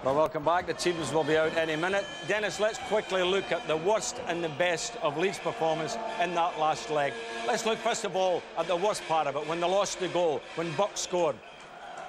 Well, welcome back. The teams will be out any minute. Dennis, let's quickly look at the worst and the best of Leeds' performance in that last leg. Let's look, first of all, at the worst part of it, when they lost the goal, when Buck scored.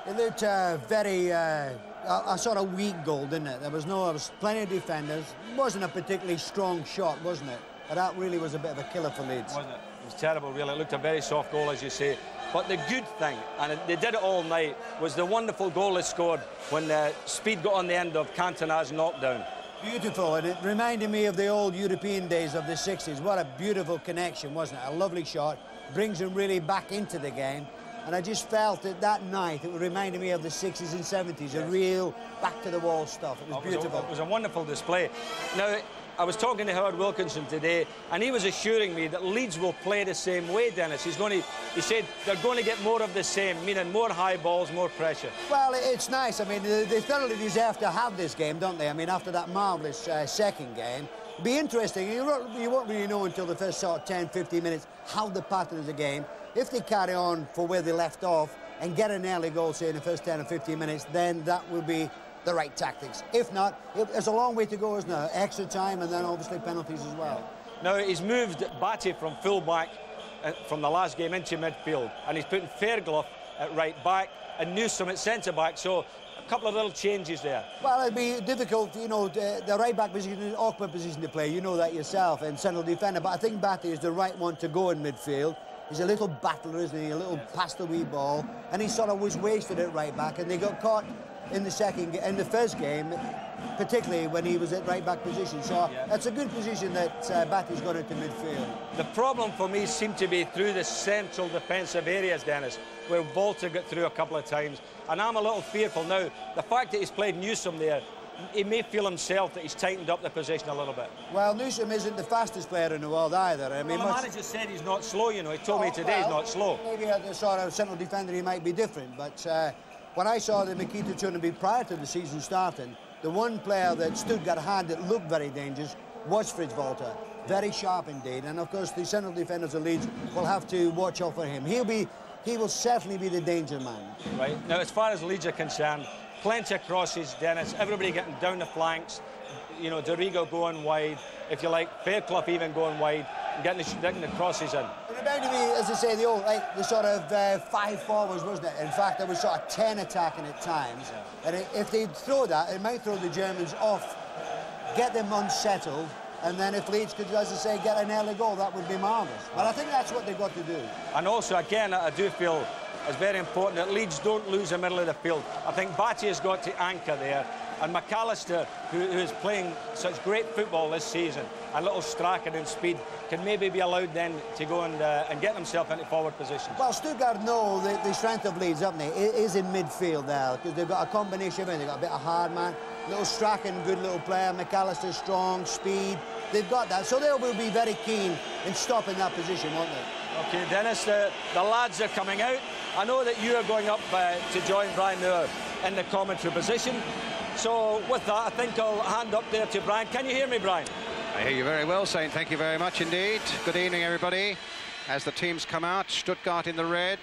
It looked very, a sort of weak goal, didn't it? There was plenty of defenders. It wasn't a particularly strong shot, wasn't it? But that really was a bit of a killer for Leeds. Wasn't it? It was terrible, really. It looked a very soft goal, as you say. But the good thing, and they did it all night, was the wonderful goal they scored when Speed got on the end of Cantona's knockdown. Beautiful, and it reminded me of the old European days of the 60s. What a beautiful connection, wasn't it? A lovely shot, brings him really back into the game. And I just felt that that night, it reminded me of the 60s and 70s, yes. A real back-to-the-wall stuff. It was beautiful. It was a wonderful display. Now, I was talking to Howard Wilkinson today, and he was assuring me that Leeds will play the same way, Dennis. He said they're going to get more of the same, meaning more high balls, more pressure. Well, it's nice. I mean, they thoroughly deserve to have this game, don't they? I mean, after that marvellous second game. It'll be interesting. You won't really know until the first sort of 10, 15 minutes how the pattern of the game. If they carry on for where they left off and get an early goal, say, in the first 10 or 15 minutes, then that will be the right tactics. If not, there's a long way to go, isn't there? Extra time and then obviously penalties as well. Now, he's moved Batty from full-back from the last game into midfield, and he's putting Fairclough at right back and Newsom at centre-back, so a couple of little changes there. Well, it'd be difficult, you know, the right-back position is an awkward position to play. You know that yourself, and central defender, but I think Batty is the right one to go in midfield. He's a little battler, isn't he? A little past the wee ball, and he sort of was wasted at right back, and they got caught in the first game, particularly when he was at right back position. So that's a good position that Batty's got into midfield. The problem for me seemed to be through the central defensive areas, Dennis, where Volta got through a couple of times, and I'm a little fearful now. The fact that he's played Newsom there, he may feel himself that he's tightened up the position a little bit. Well, Newsom isn't the fastest player in the world either. I mean, well, the manager said he's not slow, you know. He told me today he's not slow. Maybe as a sort of central defender he might be different, but when I saw the Mikita tournament prior to the season starting, the one player that Stuttgart had that looked very dangerous was Fritz Volta. Very sharp indeed, and of course the central defenders of Leeds will have to watch out for him. He will certainly be the danger man. Right, now as far as Leeds are concerned, plenty of crosses, Dennis, everybody getting down the flanks, you know, Dorigo going wide, if you like, Fairclough even going wide, and getting the crosses in. It reminded me, as I say, the sort of 5 forwards, wasn't it? In fact, there was sort of 10 attacking at times. And if they throw that, it might throw the Germans off, get them unsettled, and then if Leeds could, as I say, get an early goal, that would be marvellous. But I think that's what they've got to do. And also, again, I do feel it's very important that Leeds don't lose the middle of the field. I think Batty has got to anchor there, and McAllister, who is playing such great football this season, and little Strachan and Speed, can maybe be allowed then to go and get himself into forward positions. Well, Stuttgart know the strength of Leeds, haven't they? It is in midfield there, because they've got a combination of everything. They've got a bit of hard man, little Strachan, good little player, McAllister, strong, Speed. They've got that, so they will be very keen in stopping that position, won't they? OK, Dennis, the lads are coming out. I know that you are going up to join Brian Moore in the commentary position. So with that, I think I'll hand up there to Brian. Can you hear me, Brian? I hear you very well, Saint. Thank you very much indeed. Good evening, everybody. As the teams come out, Stuttgart in the red.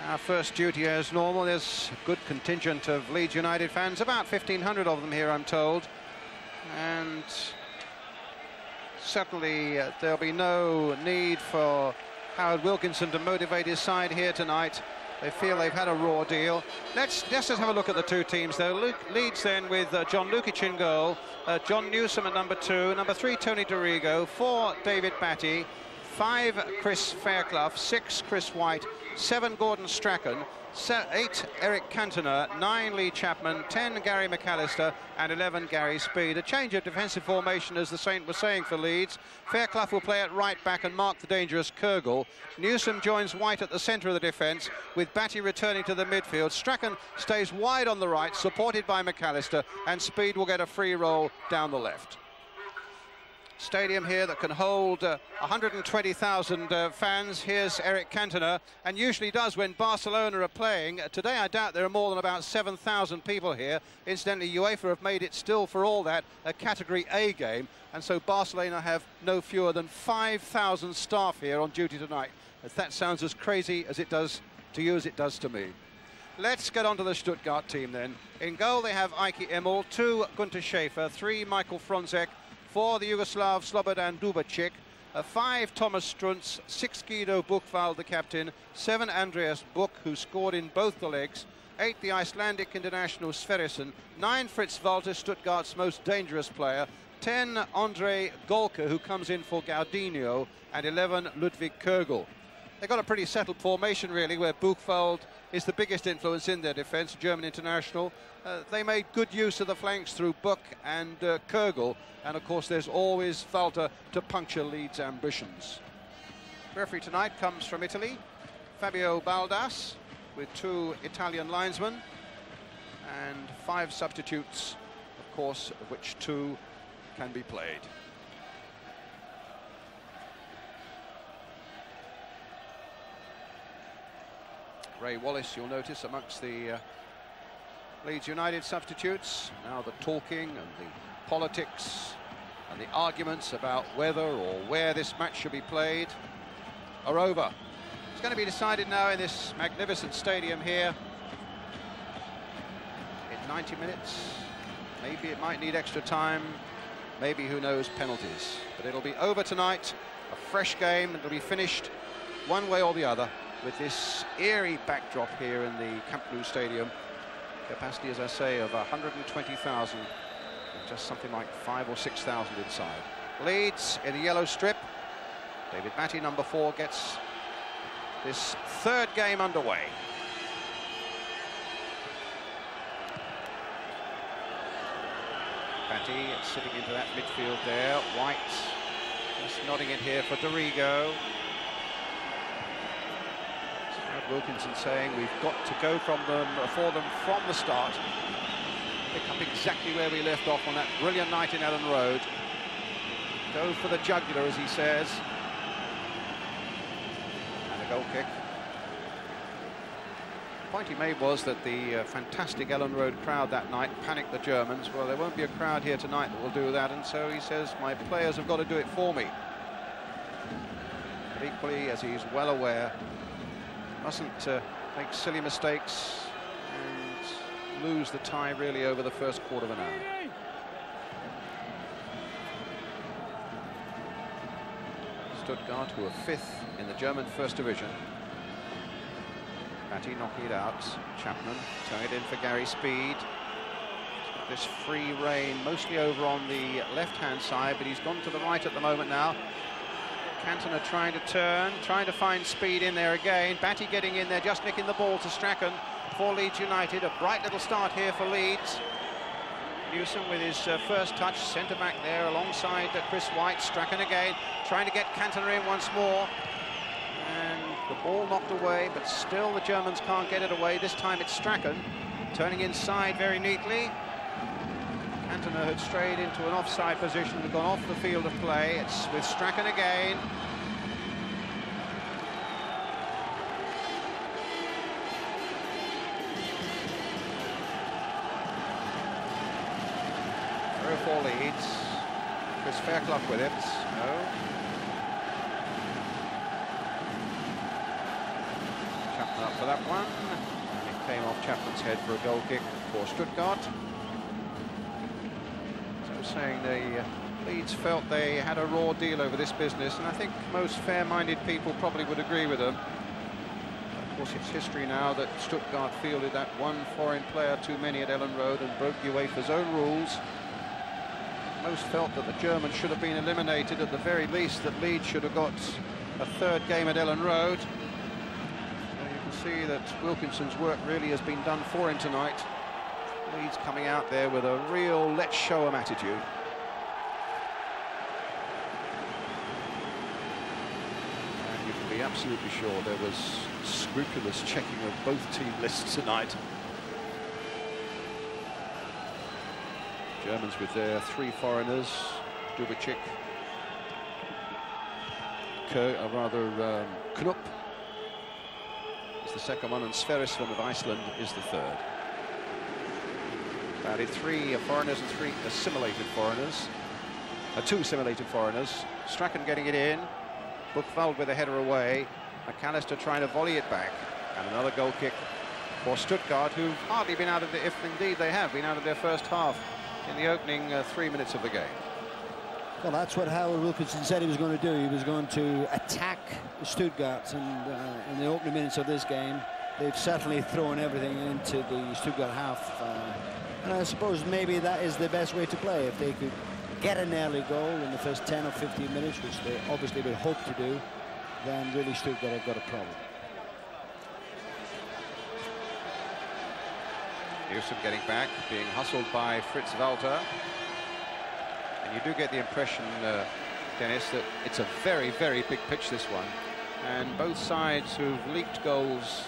Our first duty as normal. There's a good contingent of Leeds United fans, about 1,500 of them here, I'm told. And certainly there'll be no need for Howard Wilkinson to motivate his side here tonight. They feel they've had a raw deal. Let's just have a look at the two teams, though. Leeds then with John Lukic in goal, John Newsom at number 2, number 3 Tony Dorigo, 4 David Batty, 5 Chris Fairclough, 6 Chris White, 7 Gordon Strachan, 8 Eric Cantona, 9 Lee Chapman, 10 Gary McAllister and 11 Gary Speed. A change of defensive formation, as the Saint was saying, for Leeds. Fairclough will play at right back and mark the dangerous Kurgel. Newsom joins White at the centre of the defence, with Batty returning to the midfield. Strachan stays wide on the right, supported by McAllister, and Speed will get a free roll down the left. Stadium here that can hold 120,000 fans. Here's Eric Cantona, and usually does when Barcelona are playing. Today I doubt there are more than about 7,000 people here. Incidentally, UEFA have made it still, for all that, a Category A game, and so Barcelona have no fewer than 5,000 staff here on duty tonight. If that sounds as crazy as it does to you as it does to me. Let's get on to the Stuttgart team then. In goal they have Ike Immel, 2 Gunter Schäfer, 3 Michael Fronzek, 4 the Yugoslav Slobodan Dubacic, 5 Thomas Struntz, 6 Guido Buchwald, the captain, 7 Andreas Buch, who scored in both the legs, 8 the Icelandic international Sverrisson, 9 Fritz Walter, Stuttgart's most dangerous player, 10 Andre Golke, who comes in for Gaudinho, and 11 Ludwig Kögel. They've got a pretty settled formation, really, where Buchwald is the biggest influence in their defence, German international. They made good use of the flanks through Buch and Kögel, and of course there's always Walter to puncture Leeds' ambitions. Referee tonight comes from Italy, Fabio Baldas, with 2 Italian linesmen, and 5 substitutes, of course, of which 2 can be played. Ray Wallace, you'll notice, amongst the Leeds United substitutes. Now the talking and the politics and the arguments about whether or where this match should be played are over. It's going to be decided now in this magnificent stadium here in 90 minutes. Maybe it might need extra time, maybe, who knows, penalties. But it'll be over tonight, a fresh game. It'll be finished one way or the other, with this eerie backdrop here in the Camp Nou Stadium. Capacity, as I say, of 120,000, just something like 5,000 or 6,000 inside. Leeds in the yellow strip. David Matty, number 4, gets this 3rd game underway. Matty sitting into that midfield there. White just nodding it here for Dorigo. Wilkinson saying we've got to go for them from the start. Pick up exactly where we left off on that brilliant night in Ellen Road. Go for the jugular, as he says. And a goal kick. The point he made was that the fantastic Ellen Road crowd that night panicked the Germans. Well, there won't be a crowd here tonight that will do that, and so he says my players have got to do it for me. But equally, as he's well aware, mustn't make silly mistakes and lose the tie really over the first quarter of an hour. Stuttgart, who are 5th in the German First Division. Matty knocking it out. Chapman throwing it in for Gary Speed. This free rein mostly over on the left-hand side, but he's gone to the right at the moment now. Cantona trying to turn, trying to find Speed in there again. Batty getting in there, just nicking the ball to Strachan for Leeds United. A bright little start here for Leeds. Newsom with his first touch, centre-back there alongside Chris White. Strachan again, trying to get Cantona in once more. And the ball knocked away, but still the Germans can't get it away. This time it's Strachan, turning inside very neatly. Cantona had strayed into an offside position and gone off the field of play. It's with Strachan again. Through for Leeds. Chris Fairclough with it. No. Chapman up for that one. And it came off Chapman's head for a goal kick for Stuttgart. Saying the Leeds felt they had a raw deal over this business, and I think most fair-minded people probably would agree with them. Of course, it's history now that Stuttgart fielded that one foreign player too many at Ellen Road and broke UEFA's own rules. Most felt that the Germans should have been eliminated, at the very least that Leeds should have got a 3rd game at Ellen Road. So you can see that Wilkinson's work really has been done for him tonight. Leeds coming out there with a real let's show 'em attitude. And you can be absolutely sure there was scrupulous checking of both team lists tonight. Germans with their 3 foreigners, Dubacic, Knupp is the second one, and Sverrisson of Iceland is the 3rd. Added 3 foreigners and 3 assimilated foreigners. 2 assimilated foreigners. Strachan getting it in. Buchwald with a header away. McAllister trying to volley it back. And another goal kick for Stuttgart, who've hardly been out of the, if indeed they have been out of their first half in the opening 3 minutes of the game. Well, that's what Howard Wilkinson said he was going to do. He was going to attack Stuttgart, and in the opening minutes of this game, they've certainly thrown everything into the Stuttgart half. And I suppose maybe that is the best way to play. If they could get an early goal in the first 10 or 15 minutes, which they obviously would hope to do, then really Stuttgart have got a problem. Newsom getting back, being hustled by Fritz Walter. And you do get the impression, Dennis, that it's a very, very big pitch, this one. And both sides who've leaked goals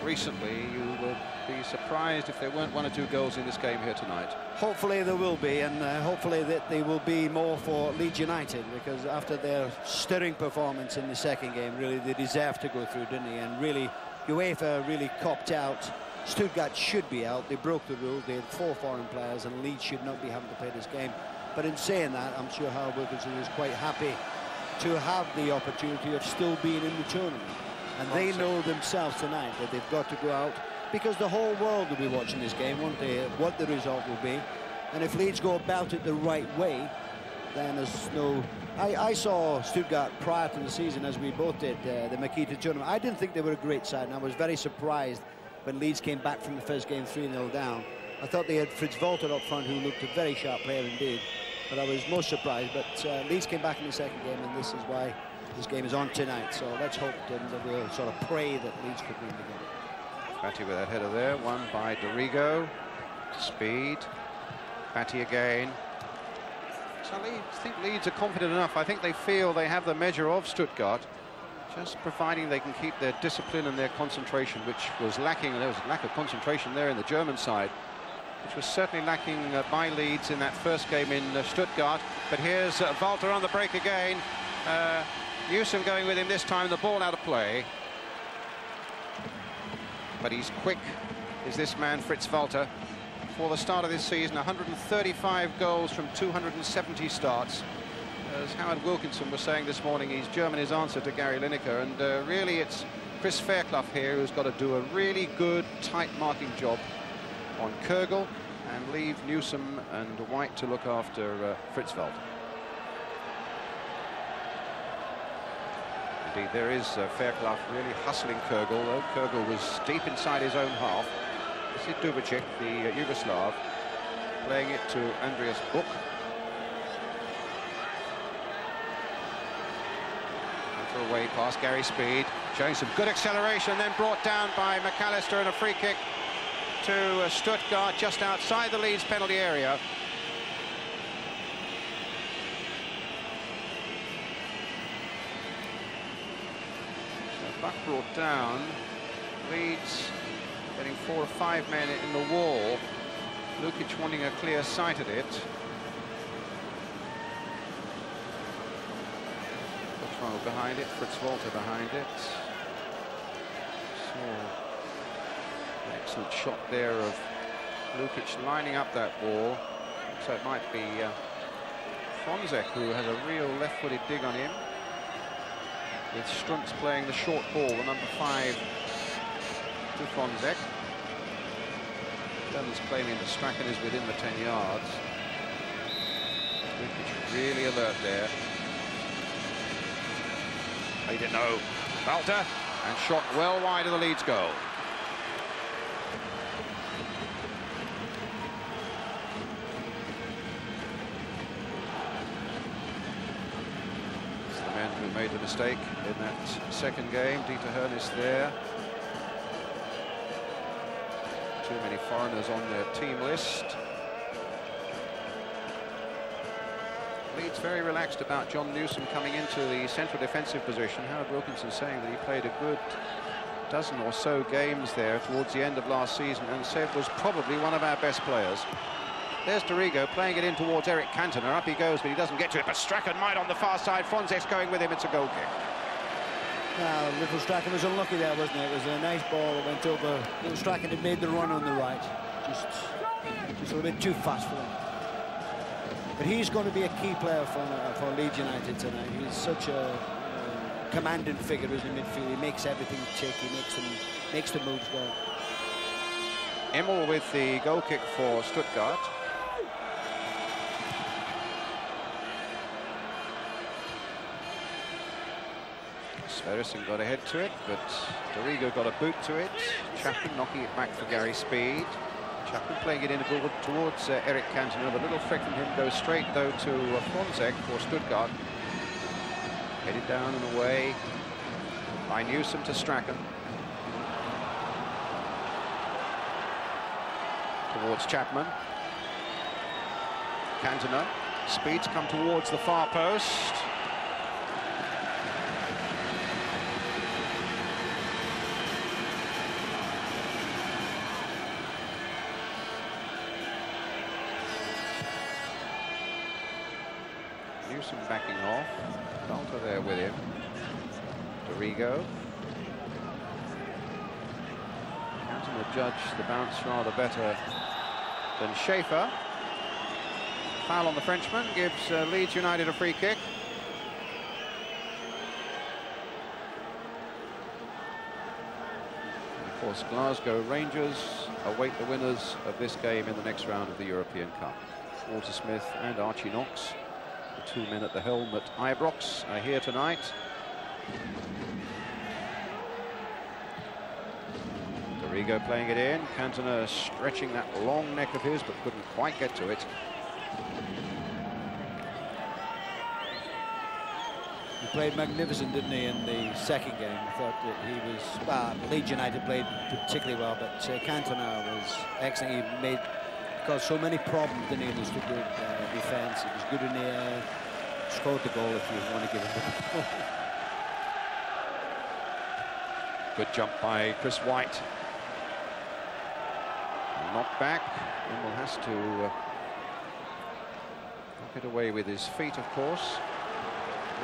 recently, you would be surprised if there weren't 1 or 2 goals in this game here tonight. Hopefully there will be, and hopefully that they will be more for Leeds United, because after their stirring performance in the second game, really they deserved to go through, didn't they? And really, UEFA really copped out. Stuttgart should be out. They broke the rules. They had 4 foreign players, and Leeds should not be having to play this game. But in saying that, I'm sure Howard Wilkinson is quite happy to have the opportunity of still being in the tournament. And they know themselves tonight that they've got to go out, because the whole world will be watching this game, won't they, what the result will be. And if Leeds go about it the right way, then there's no... I saw Stuttgart prior to the season, as we both did, the Makita tournament. I didn't think they were a great side, and I was very surprised when Leeds came back from the first game 3-0 down. I thought they had Fritz Walter up front, who looked a very sharp player indeed. But I was most surprised. But Leeds came back in the second game, and this is why this game is on tonight. So let's hope that we'll sort of pray that Leeds could win the game. Batty with that header there, won by Dorigo. Speed. Batty again. So I think Leeds are confident enough. I think they feel they have the measure of Stuttgart, just providing they can keep their discipline and their concentration, which was lacking. There was a lack of concentration there in the German side, which was certainly lacking by Leeds in that first game in Stuttgart. But here's Walter on the break again. Newsom going with him this time, the ball out of play. But he's quick, is this man, Fritz Walter. For the start of this season, 135 goals from 270 starts. As Howard Wilkinson was saying this morning, he's Germany's answer to Gary Lineker, and really it's Chris Fairclough here who's got to do a really good, tight marking job on Kürgel and leave Newsom and White to look after Fritz Walter. Indeed, there is Fairclough really hustling Kürgel, though Kürgel was deep inside his own half. This is Dubicic, the Yugoslav, playing it to Andreas Buch. Away past Gary Speed, showing some good acceleration, then brought down by McAllister, and a free kick to Stuttgart just outside the Leeds penalty area. So Buck brought down, Leeds getting 4 or 5 men in the wall, Lukic wanting a clear sight at it. Behind it, Fritz Walter behind it. So, an excellent shot there of Lukic lining up that ball. So it might be Fonzek who has a real left-footed dig on him, with Strunz playing the short ball, the number 5 to Fonzek. Germans claiming that Strachan is within the 10 yards. Lukic really alert there. He didn't know. Walter, and shot well wide of the Leeds goal. It's the men who made the mistake in that second game. Dieter Hernes there. Too many foreigners on their team list. Leeds very relaxed about John Newsom coming into the central defensive position. Howard Wilkinson saying that he played a good dozen or so games there towards the end of last season, and said was probably one of our best players. There's Dorigo playing it in towards Eric Cantona. Up he goes, but he doesn't get to it. But Strachan might on the far side. Fonzek's going with him. It's a goal kick. Now, little Strachan was unlucky there, wasn't it? It was a nice ball that went over. Little Strachan had made the run on the right. Just a little bit too fast for him. But he's going to be a key player for Leeds United tonight. He's such a commanding figure as in midfield. He makes everything tick. He makes the moves well. Immel with the goal kick for Stuttgart. Sverrisson got ahead to it, but Dorigo got a boot to it. Chapman knocking it back for Gary Speed. Chapman playing it in towards Eric Cantona. The little flick from him goes straight, though, to Fronzek for Stuttgart. Headed down and away by Newsom to Strachan. Towards Chapman. Cantona. Speed's come towards the far post. Newsom backing off. Dalta there with him. Dorigo. Cantona judged the bounce rather better than Schaefer. Foul on the Frenchman gives Leeds United a free kick. And of course, Glasgow Rangers await the winners of this game in the next round of the European Cup. Walter Smith and Archie Knox, the two men at the helm at Ibrox, are here tonight. Dorigo playing it in. Cantona stretching that long neck of his, but couldn't quite get to it. He played magnificent, didn't he, in the second game? I thought that he was, well, Leeds United played particularly well, but Cantona was excellent. He caused so many problems, didn't he, in the Stuttgart defence. He was good in the air, scored the goal if you want to give him the goal. Good jump by Chris White. Knocked back. Immel has to knock it away with his feet, of course.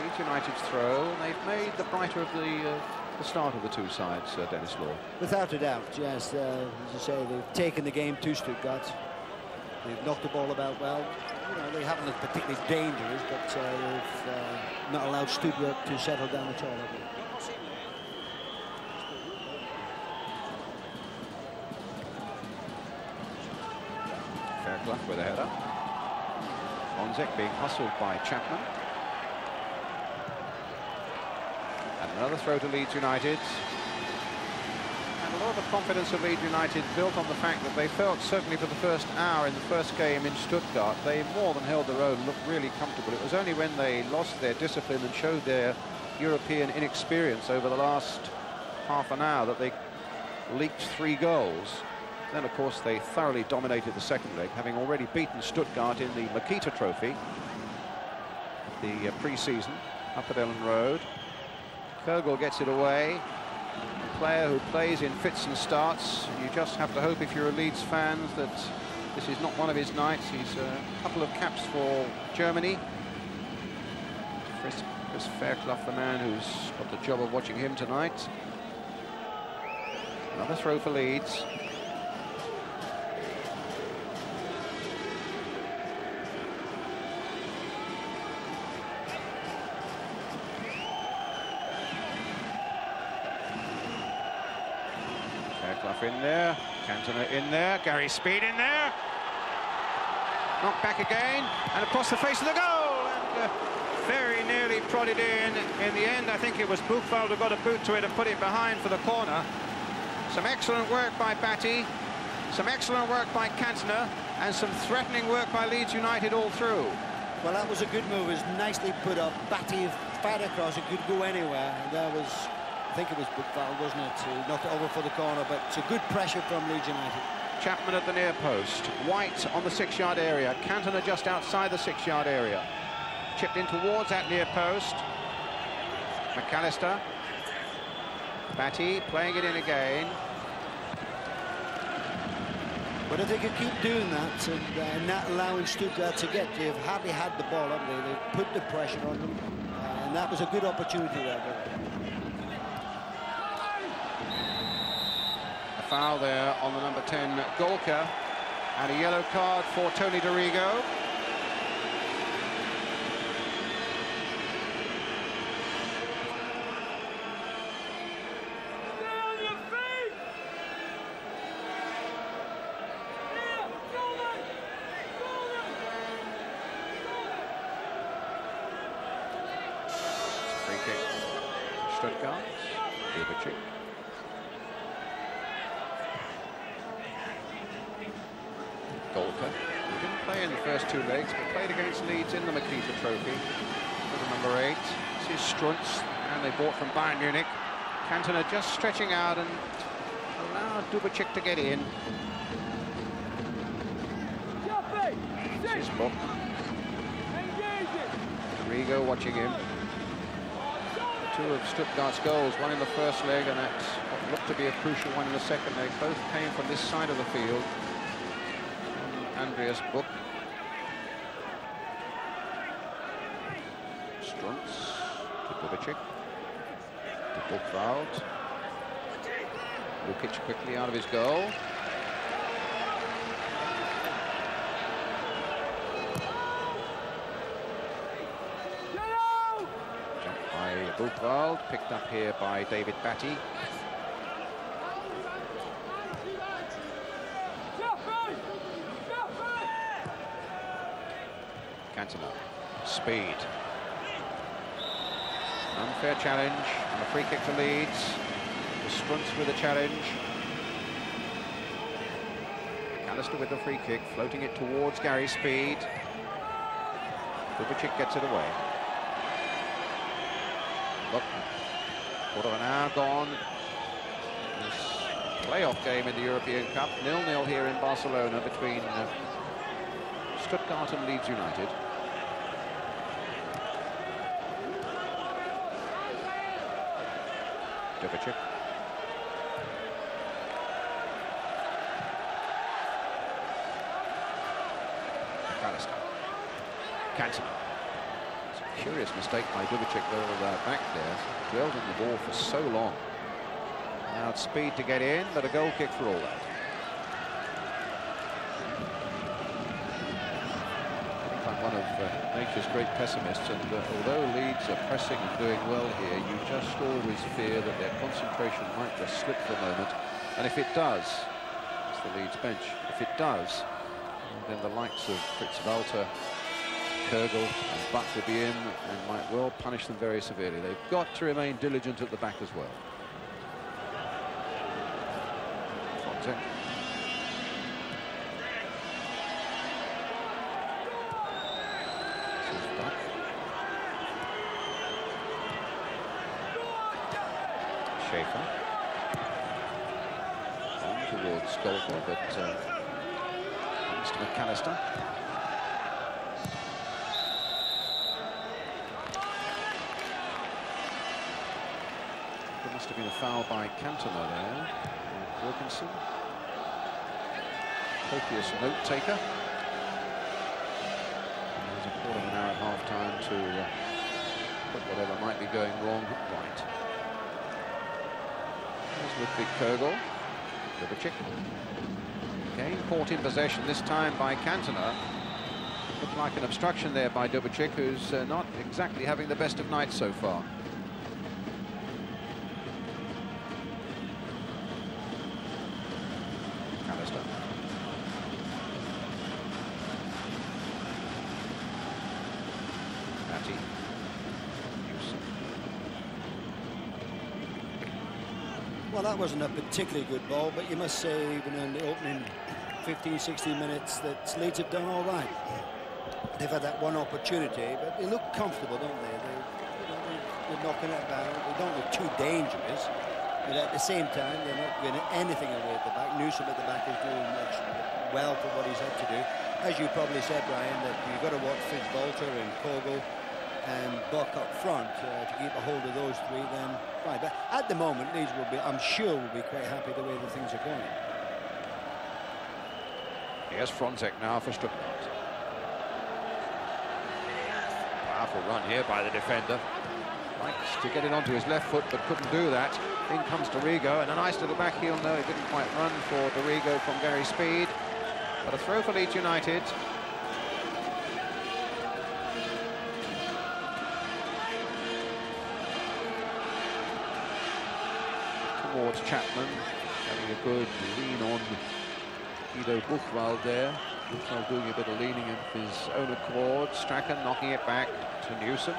Leeds United's throw. They've made the brighter of the start of the two sides, Dennis Law. Without a doubt, yes. As you say, they've taken the game to Stuttgart. They've knocked the ball about well. You know, they haven't looked particularly dangerous, but they've not allowed Stuttgart to settle down at all, have they? Fairclough with a header. Fronzek being hustled by Chapman. And another throw to Leeds United. And a lot of the confidence of Leeds United built on the fact that they felt, certainly for the first hour in the first game in Stuttgart, they more than held their own, looked really comfortable. It was only when they lost their discipline and showed their European inexperience over the last half an hour that they leaked 3 goals. Then, of course, they thoroughly dominated the second leg, having already beaten Stuttgart in the Makita Trophy, the pre-season, up at Ellen Road. Kogel gets it away. A player who plays in fits and starts. You just have to hope, if you're a Leeds fan, that this is not one of his nights. He's a couple of caps for Germany. Chris Fairclough, the man who's got the job of watching him tonight. Another throw for Leeds. In there, Cantona in there, Gary Speed in there. Knocked back again, and across the face of the goal, and very nearly prodded in. In the end, I think it was Buchwald who got a boot to it and put it behind for the corner. Some excellent work by Batty, some excellent work by Cantona, and some threatening work by Leeds United all through. Well, that was a good move. It was nicely put up. Batty fired across, it could go anywhere, and that was, I think it was Buchwald, wasn't it? He knocked it over for the corner, but it's a good pressure from Leeds United. Chapman at the near post. White on the 6-yard area. Cantona just outside the 6-yard area. Chipped in towards that near post. McAllister. Batty playing it in again. But if they could keep doing that and not allowing Stuttgart to get, they've hardly had the ball, haven't they? They've put the pressure on them, and that was a good opportunity there. Foul there on the number 10 Golka, and a yellow card for Tony Dorigo. Stuttgart. Dubicic. Golka, who didn't play in the first two legs, but played against Leeds in the Makita Trophy. Number 8, this is Strunz, and they bought from Bayern Munich. Cantona just stretching out and allowed Dubicic to get in. This is Book. Rigo watching him. Two of Stuttgart's goals, one in the first leg and that what looked to be a crucial one in the second leg. Both came from this side of the field. Andreas Book. Strunz to Dubicic. To Buchwald. Lukic quickly out of his goal. Jumped by Buchwald, picked up here by David Batty. Cantona, speed. Unfair challenge and a free kick to Leeds. Strunz with a challenge. McAllister with the free kick, floating it towards Gary Speed. Dubicic gets it away. Look, quarter of an hour gone. This playoff game in the European Cup, 0-0 here in Barcelona between Stuttgart and Leeds United. Dubicic. McAllister. Cantona. It's a curious mistake by Dubicic though, back there. Dwelled on the ball for so long. Now it's speed to get in, but a goal kick for all that. I'm one of nature's great pessimists, and although Leeds are pressing and doing well here, you just always fear that their concentration might just slip for a moment. And if it does, it's the Leeds bench, if it does, then the likes of Fritz Walter, Kürgel and Butt will be in and might well punish them very severely. They've got to remain diligent at the back as well. Fonte. This is Butt. Schaefer. On towards Golka, but to McAllister. There must have been a foul by Cantona there. Wilkinson. Copious note taker. There's a quarter of an hour at half-time to put whatever might be going wrong right. There's Ludwig Kürgel. Dubicic. Again, caught in possession this time by Cantona. Looked like an obstruction there by Dubicic, who's not exactly having the best of nights so far. McAllister. Batty. Well, that wasn't a particularly good ball, but you must say, even in the opening 15, 16 minutes, that Leeds have done all right. They've had that one opportunity, but they look comfortable, don't they? They're knocking it down. They don't look too dangerous, but at the same time, they're not getting anything away at the back. Newsom at the back is doing much well for what he's had to do. As you probably said, Brian, that you've got to watch Fritz Walter and Kogel and Buck up front to keep a hold of those three, then fine. But at the moment, Leeds will be, I'm sure, will be quite happy the way the things are going. Here's Fronzek now for Stuttgart. Powerful run here by the defender. Likes to get it onto his left foot, but couldn't do that. In comes Dorigo, and a nice little back heel. No, it didn't quite run for Dorigo from Gary Speed. But a throw for Leeds United. Towards Chapman, having a good lean on Guido Buchwald there. Buchwald doing a bit of leaning of his own accord. Strachan knocking it back to Newsom.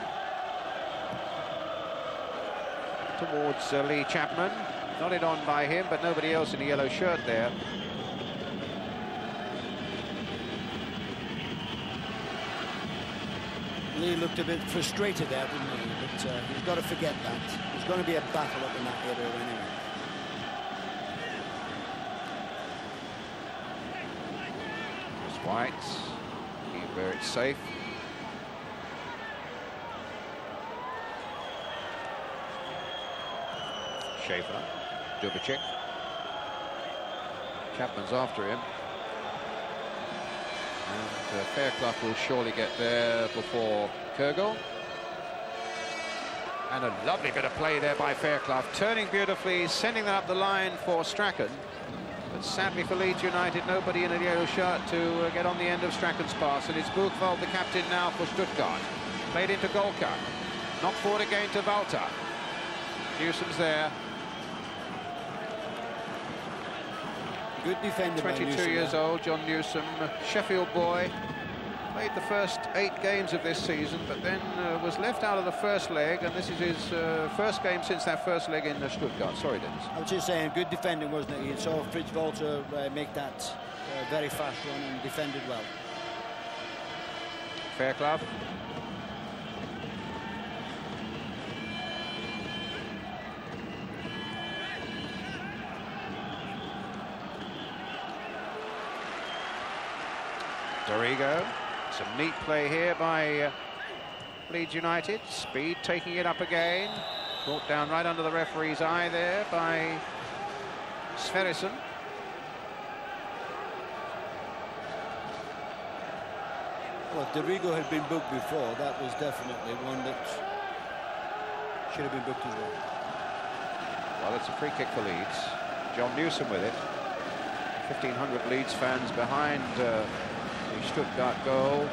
towards Lee Chapman. Nodded on by him, but nobody else in a yellow shirt there. Lee looked a bit frustrated there, didn't he? But he's got to forget that. There's going to be a battle up in that area anyway. It's White. Keep where it's safe. Schaefer. Dubicic. Chapman's after him. And Fairclough will surely get there before Kurgel. And a lovely bit of play there by Fairclough, turning beautifully, sending that up the line for Strachan. But sadly for Leeds United, nobody in a yellow shirt to get on the end of Strachan's pass. And it's Buchwald, the captain now for Stuttgart. Played into Golka. Knocked forward again to Walter. Newsom's there. Good defender by 22 years old, John Newsom, Sheffield boy. Played the first 8 games of this season, but then was left out of the first leg, and this is his first game since that first leg in Stuttgart. Sorry, Dennis. I was just saying, good defending, wasn't it? You saw Fritz Walter make that very fast run and defended well. Fairclough. Dorigo. Some neat play here by Leeds United. Speed taking it up again. Brought down right under the referee's eye there by Sverrisson. Well, if Dorigo had been booked before, that was definitely one that should have been booked as well. Well, it's a free kick for Leeds. John Newsom with it. 1,500 Leeds fans behind the Stuttgart goal,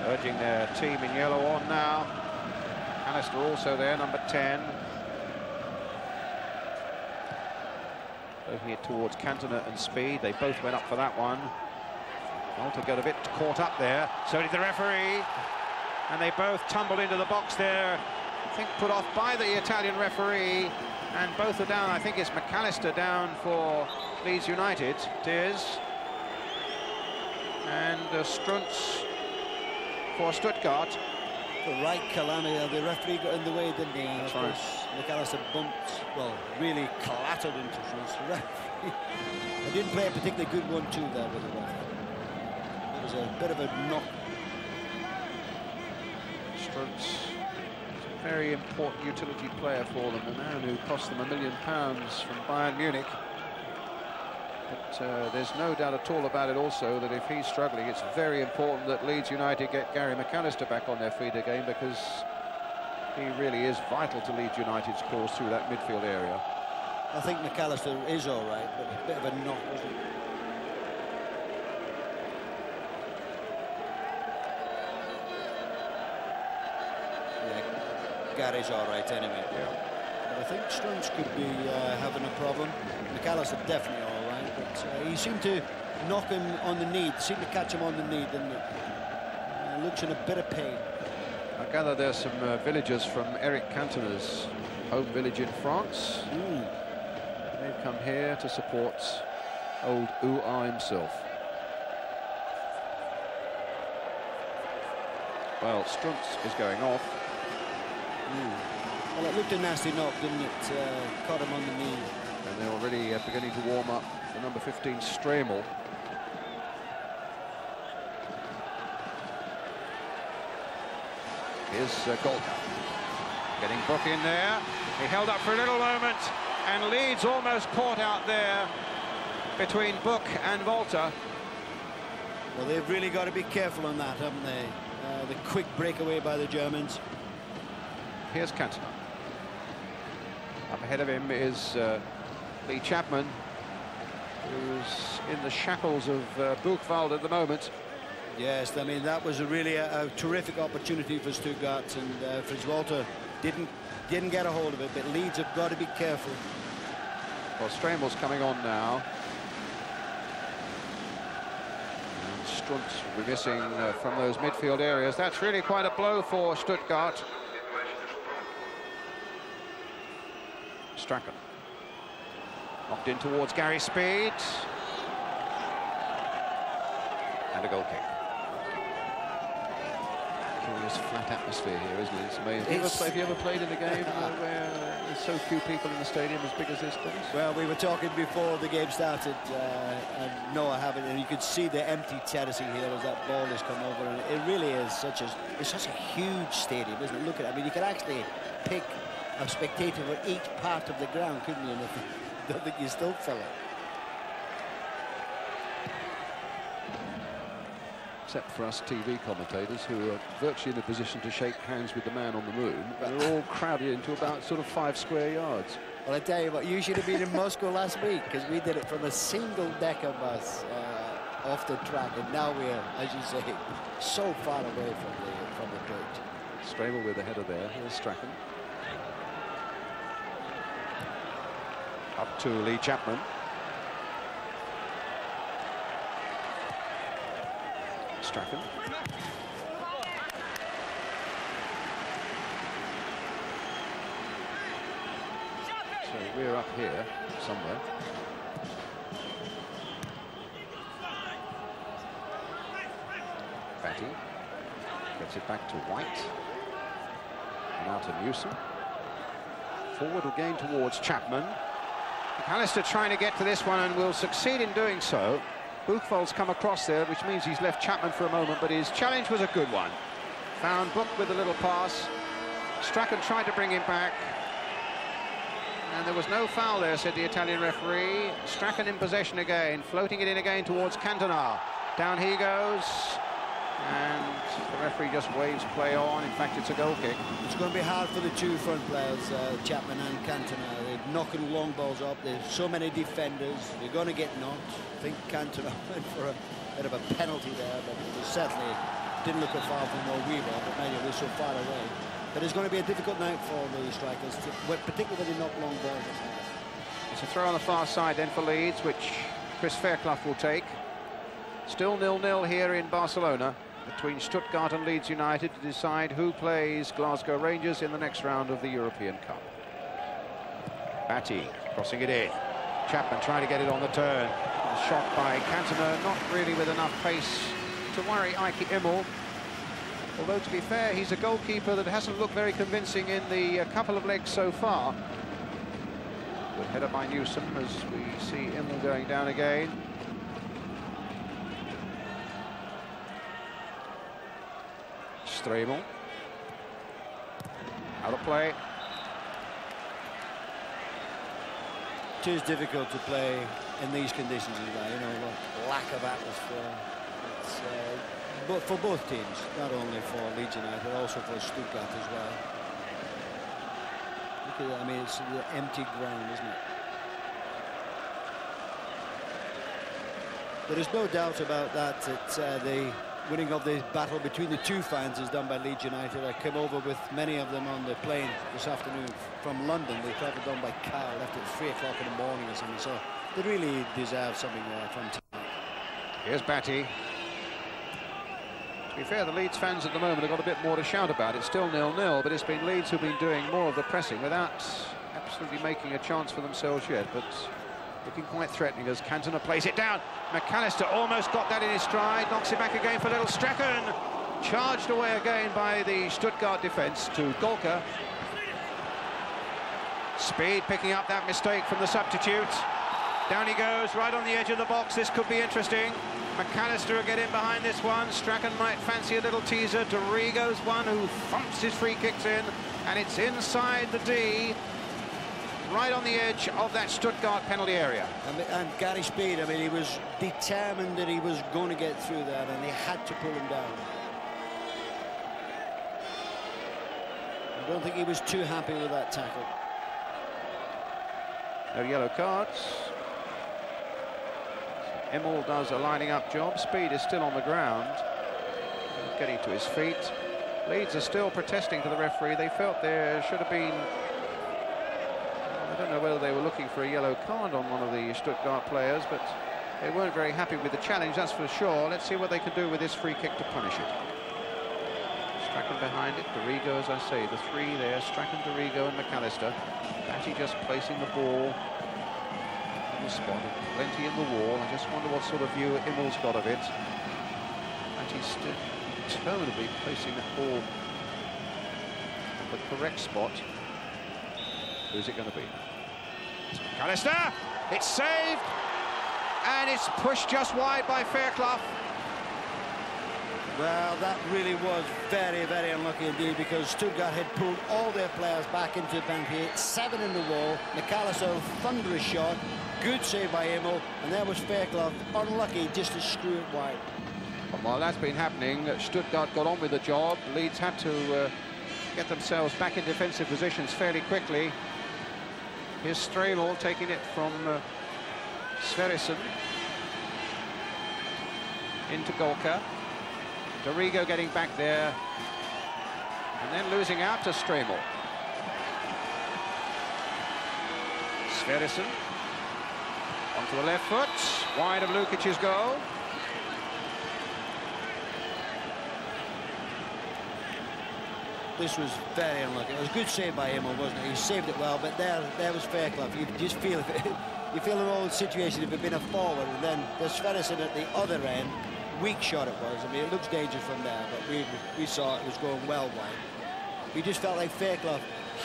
urging their team in yellow on now. Alistair also there, number 10. Moving it towards Cantona and Speed. They both went up for that one. Walter got a bit caught up there. So did the referee. And they both tumbled into the box there. I think put off by the Italian referee. And both are down. I think it's McAllister down for Leeds United. It is. And Struntz for Stuttgart. The right calamity, the referee got in the way, didn't he? That's of course, McAllister bumped, well, really clattered into Struntz. The referee, he didn't play a particularly good 1-2 there with the referee. It was a bit of a knock. Struntz is a very important utility player for them, the man who cost them £1 million from Bayern Munich. But there's no doubt at all about it also that if he's struggling, it's very important that Leeds United get Gary McAllister back on their feet again, because he really is vital to Leeds United's cause through that midfield area. I think McAllister is all right, but a bit of a knock, wasn't it? Yeah, Gary's all right anyway. Yeah. But I think Struntz could be having a problem. McAllister definitely all right. But he seemed to knock him on the knee, seemed to catch him on the knee, didn't it? Looks in a bit of pain. I gather there's some villagers from Eric Cantona's home village in France. They've come here to support old Ouah himself. Well, Struntz is going off. Well, it looked a nasty knock, didn't it? Caught him on the knee. And they're already beginning to warm up for number 15, Stremel. Here's Golka. Getting Book in there. He held up for a little moment, and Leeds almost caught out there between Book and Walter. Well, they've really got to be careful on that, haven't they? The quick breakaway by the Germans. Here's Cantona. Up ahead of him is Lee Chapman, who's in the shackles of Buchwald at the moment. Yes, I mean, that was really a terrific opportunity for Stuttgart, and Fritz Walter didn't get a hold of it, but Leeds have got to be careful. Well, Stremel's coming on now. And Struntz will be missing from those midfield areas. That's really quite a blow for Stuttgart. Strachan. Knocked in towards Gary Speed. And a goal kick. Curious flat atmosphere here, isn't it? It's amazing. Have you ever played in a game where there's so few people in the stadium as big as this place? Well, we were talking before the game started, and no, I haven't. And you could see the empty terracing here as that ball has come over, and it really is such a huge stadium, isn't it? Look at it. I mean, you could actually pick a spectator for each part of the ground, couldn't you? And I don't think you still fill it. Except for us TV commentators who are virtually in a position to shake hands with the man on the moon. They're all crowded into about sort of 5 square yards. Well, I tell you what, you should have been in Moscow last week, because we did it from a single-decker bus off the track, and now we're, as you say, so far away from the pitch. Strabel with the header there. Here's Strachan. Up to Lee Chapman. Strachan. So we're up here somewhere. Batty gets it back to White. Now to Newsom. Forward again towards Chapman. McAllister trying to get to this one and will succeed in doing so. Buchwald's come across there, which means he's left Chapman for a moment, but his challenge was a good one. Found Book with a little pass. Strachan tried to bring him back. And there was no foul there, said the Italian referee. Strachan in possession again, floating it in again towards Cantona. Down he goes. And the referee just waves play on. In fact, it's a goal kick. It's going to be hard for the two front players, Chapman and Cantona. They're knocking long balls up. There's so many defenders. They're going to get knocked. I think Cantona went for a bit of a penalty there, but it certainly didn't look a foul from where we were, but maybe we're so far away. But it's going to be a difficult night for the strikers, particularly when they knock long balls. It's a throw on the far side then for Leeds, which Chris Fairclough will take. Still 0-0 here in Barcelona between Stuttgart and Leeds United to decide who plays Glasgow Rangers in the next round of the European Cup. Batty crossing it in. Chapman trying to get it on the turn. A shot by Cantona, not really with enough pace to worry Ike Immel. Although, to be fair, he's a goalkeeper that hasn't looked very convincing in the couple of legs so far. Good header by Newsom as we see Immel going down again. Strabel. Out of play. It is difficult to play in these conditions as well, you know, the lack of atmosphere. It's, but for both teams, not only for Leeds United, but also for Stuttgart as well. Look at that, I mean, it's the empty ground, isn't it? There is no doubt about that. It's the winning of the battle between the two fans is done by Leeds United. I came over with many of them on the plane this afternoon from London. They travelled down by car, left at 3 o'clock in the morning or something, so they really deserve something from tonight. Here's Batty. To be fair, the Leeds fans at the moment have got a bit more to shout about. It's still 0-0, but it's been Leeds who've been doing more of the pressing without absolutely making a chance for themselves yet, but looking quite threatening as Cantona plays it down. McAllister almost got that in his stride, knocks it back again for little Strachan. Charged away again by the Stuttgart defence to Golka. Speed picking up that mistake from the substitute. Down he goes, right on the edge of the box. This could be interesting. McAllister will get in behind this one. Strachan might fancy a little teaser. Dorigo's one who thumps his free kicks in, and it's inside the D, right on the edge of that Stuttgart penalty area. And Gary Speed, I mean, he was determined that he was going to get through that, and they had to pull him down. I don't think he was too happy with that tackle. No yellow cards. Immel does a lining up job. Speed is still on the ground, getting to his feet. Leeds are still protesting to the referee. They felt there should have been, I don't know whether they were looking for a yellow card on one of the Stuttgart players, but they weren't very happy with the challenge, that's for sure. Let's see what they can do with this free kick to punish it. Strachan behind it, Dorigo, as I say, the three there, Strachan, Dorigo and McAllister. Batty just placing the ball on the spot, plenty in the wall. I just wonder what sort of view Immel's got of it. Batty's still determinedly placing the ball on the correct spot. Who's it going to be? McAllister! It's saved! And it's pushed just wide by Fairclough. Well, that really was very, very unlucky indeed, because Stuttgart had pulled all their players back into the penalty, 7 in the wall. McAllister, thunderous shot, good save by Immel, and there was Fairclough, unlucky just to screw it wide. And while that's been happening, Stuttgart got on with the job. Leeds had to get themselves back in defensive positions fairly quickly. Here's Stremel taking it from Sverrisson into Golka. Dorigo getting back there, and then losing out to Stremel. Sverrisson onto the left foot, wide of Lukic's goal. This was very unlucky. It was a good save by Immel, wasn't it? He saved it well, but there was Fairclough. You just feel it. You feel the whole situation if it had been a forward, and then there's Sverrisson at the other end. Weak shot it was. I mean, it looks dangerous from there, but we saw it was going well wide. We just felt like Fairclough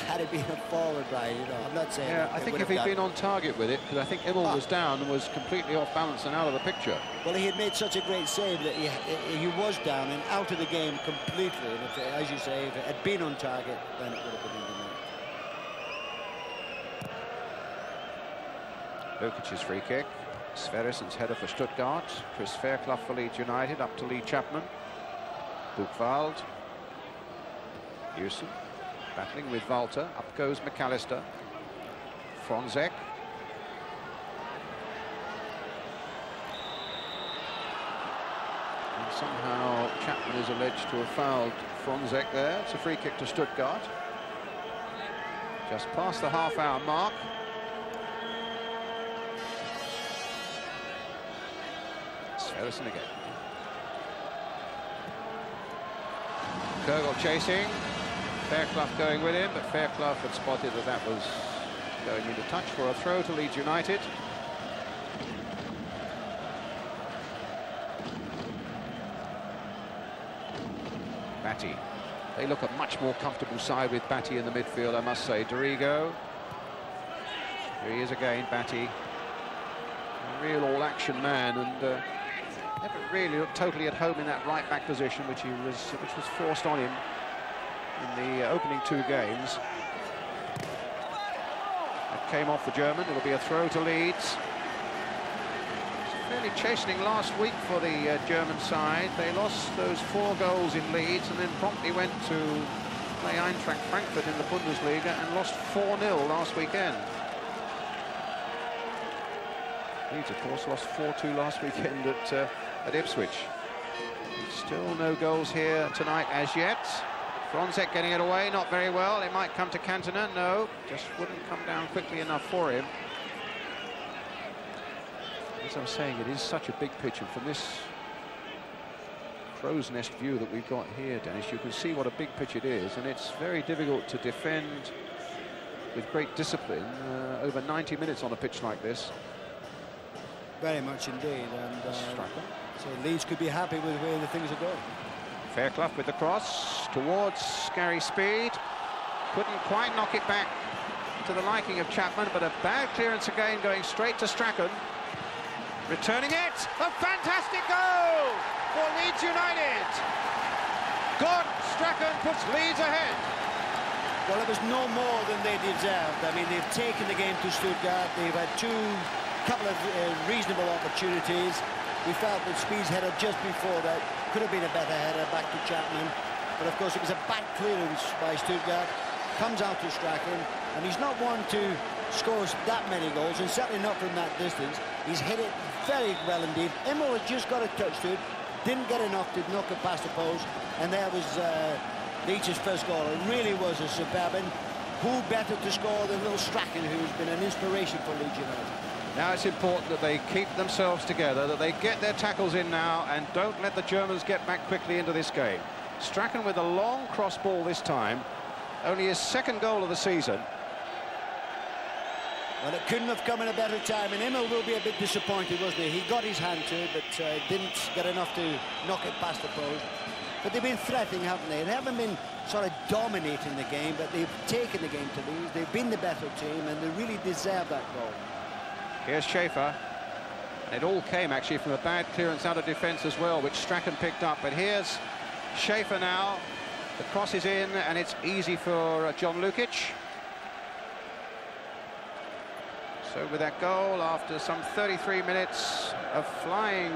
had it been a forward, Brian. You know, I'm not saying. Yeah, I think if he'd been on target with it, because I think Immel was down and was completely off balance and out of the picture. Well, he had made such a great save that he was down and out of the game completely. And if, as you say, if it had been on target, then it would have been in the net. Lukic's free kick. Sverrisson's header for Stuttgart. Chris Fairclough for Leeds United, up to Lee Chapman. Buchwald. Hewson battling with Walter. Up goes McAllister. Fronzek. And somehow Chapman is alleged to have fouled Fronzek there. It's a free kick to Stuttgart. Just past the half-hour mark. Sverrisson again. Kurgel chasing. Fairclough going with him, but Fairclough had spotted that that was going into touch for a throw to Leeds United. Batty. They look a much more comfortable side with Batty in the midfield, I must say. Dorigo. Here he is again, Batty. A real all-action man, and never really looked totally at home in that right-back position, which was forced on him in the opening 2 games. It came off the German. It'll be a throw to Leeds. Fairly chastening last week for the German side. They lost those 4 goals in Leeds and then promptly went to play Eintracht Frankfurt in the Bundesliga and lost 4-0 last weekend. Leeds, of course, lost 4-2 last weekend at Ipswich. Still no goals here tonight as yet. Fronzek getting it away, not very well. It might come to Cantona. No, just wouldn't come down quickly enough for him. As I'm saying, it is such a big pitch, and from this crow's nest view that we've got here, Dennis, you can see what a big pitch it is, and it's very difficult to defend with great discipline over 90 minutes on a pitch like this. Very much indeed, and so Leeds could be happy with the way the things are going. Fairclough with the cross towards Scary Speed. Couldn't quite knock it back to the liking of Chapman, but a bad clearance again, going straight to Strachan. Returning it, a fantastic goal for Leeds United. Good, Strachan puts Leeds ahead. Well, it was no more than they deserved. I mean, they've taken the game to Stuttgart. They've had couple of reasonable opportunities. We felt that Speed's header just before that could have been a better header back to Chapman, but of course it was a bad clearance by Stuttgart. Comes out to Strachan, and he's not one to score that many goals, and certainly not from that distance. He's hit it very well indeed. Immel had just got a touch to it, didn't get enough to knock it past the post, and there was Leeds' first goal. It really was a superb, and who better to score than little Strachan, who's been an inspiration for Leeds United. Now it's important that they keep themselves together, that they get their tackles in now and don't let the Germans get back quickly into this game. Strachan with a long cross ball this time. Only his second goal of the season. Well, it couldn't have come in a better time, and Immel will be a bit disappointed, wasn't he? He got his hand to it, but didn't get enough to knock it past the post. But they've been threatening, haven't they? They haven't been sort of dominating the game, but they've taken the game to Leeds. They've been the better team, and they really deserve that goal. Here's Schaefer. It all came, actually, from a bad clearance out of defence as well, which Strachan picked up. But here's Schaefer now. The cross is in, and it's easy for John Lukic. So with that goal, after some 33 minutes of flying,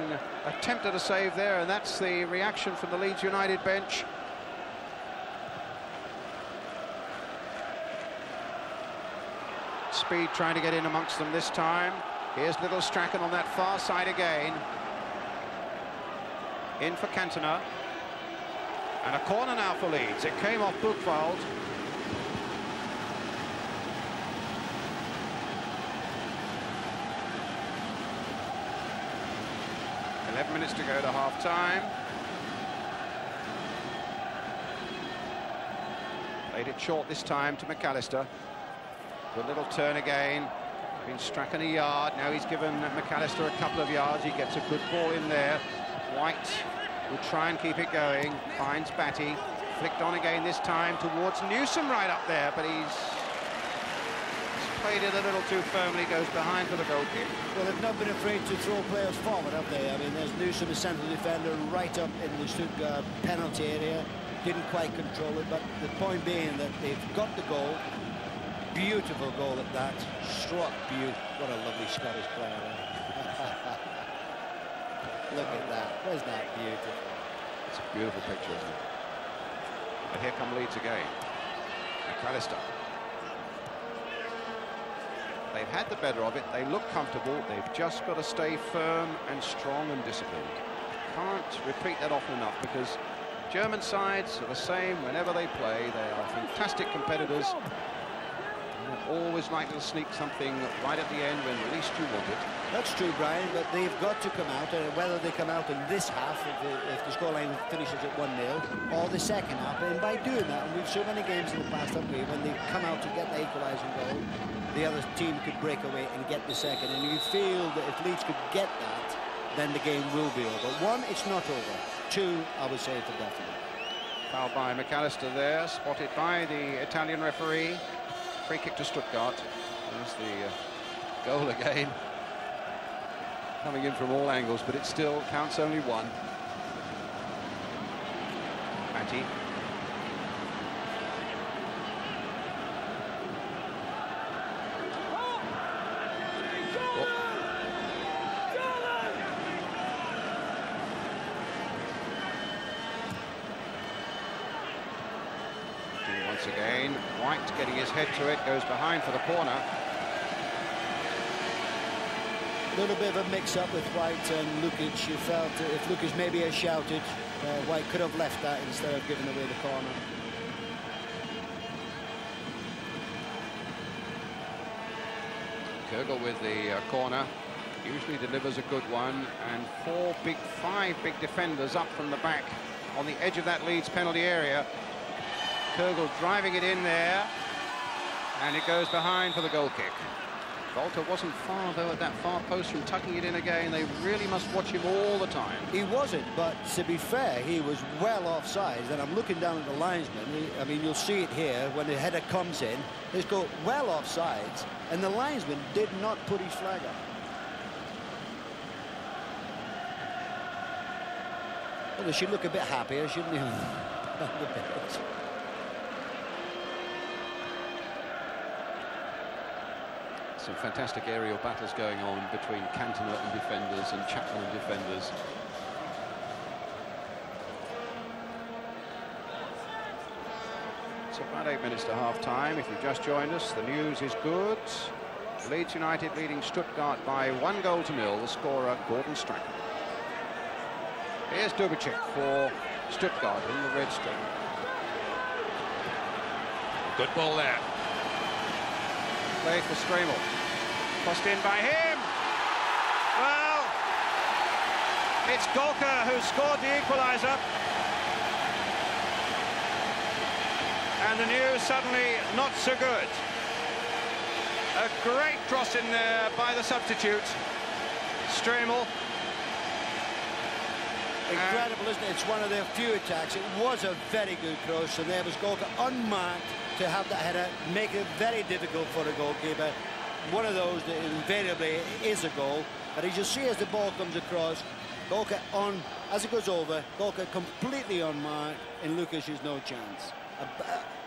attempted a save there, and that's the reaction from the Leeds United bench. Speed trying to get in amongst them this time. Here's little Strachan on that far side again. In for Cantona. And a corner now for Leeds. It came off Buchwald. Minutes to go to half-time. Played it short this time to McAllister. Good little turn again. Been Strachan a yard. Now he's given McAllister a couple of yards. He gets a good ball in there. White will try and keep it going. Finds Batty. Flicked on again this time towards Newsom right up there, but he's played it a little too firmly, goes behind for the goal kick. Well, they've not been afraid to throw players forward, have they? I mean, there's Newsom, the central defender, right up in the Stuttgart penalty area. Didn't quite control it, but the point being that they've got the goal. Beautiful goal at that. Struck beautiful. What a lovely Scottish player. Look at that. Wasn't that beautiful? It's a beautiful picture, isn't it? But here come Leeds again. McAllister. They've had the better of it. They look comfortable. They've just got to stay firm and strong and disciplined. Can't repeat that often enough, because German sides are the same whenever they play. They are fantastic competitors. They're always likely to sneak something right at the end when least you want it. That's true, Brian, but they've got to come out, and whether they come out in this half, if the scoreline finishes at 1-0, or the second half, and by doing that, and we've so many games in the past, haven't we, when they come out to get the equalising goal, the other team could break away and get the second, and you feel that if Leeds could get that, then the game will be over. One, it's not over. Two, I would say for definite. Foul by McAllister there, spotted by the Italian referee. Free kick to Stuttgart. There's the goal again. Coming in from all angles, but it still counts only one. Matty. Once again, White getting his head to it, goes behind for the corner. A little bit of a mix-up with White and Lukic. You felt if Lukic maybe had shouted, White could have left that instead of giving away the corner. Kugel with the corner. Usually delivers a good one, and five big defenders up from the back on the edge of that Leeds penalty area. Kugel driving it in there, and it goes behind for the goal kick. Walter wasn't far, though, at that far post from tucking it in again. They really must watch him all the time. He wasn't, but to be fair, he was well offside. And I'm looking down at the linesman. I mean, you'll see it here when the header comes in. He's got well offsides, and the linesman did not put his flag up. Well, they should look a bit happier, shouldn't they? Some fantastic aerial battles going on between Cantona and defenders and Chapman and defenders. It's about 8 minutes to half-time. If you've just joined us, the news is good. Leeds United leading Stuttgart by 1-0. The scorer, Gordon Strachan. Here's Dubicic for Stuttgart in the red strip. Good ball there. Played for Stramel. Crossed in by him. Well, it's Golka who scored the equaliser. And the news suddenly not so good. A great cross in there by the substitute, Stremel. Incredible, isn't it? It's one of their few attacks. It was a very good cross, and there was Golka unmarked to have that header, make it very difficult for the goalkeeper. One of those that invariably is a goal. But as you see, as the ball comes across, Golka on, as it goes over, Golka completely unmarked, and Lukic has no chance.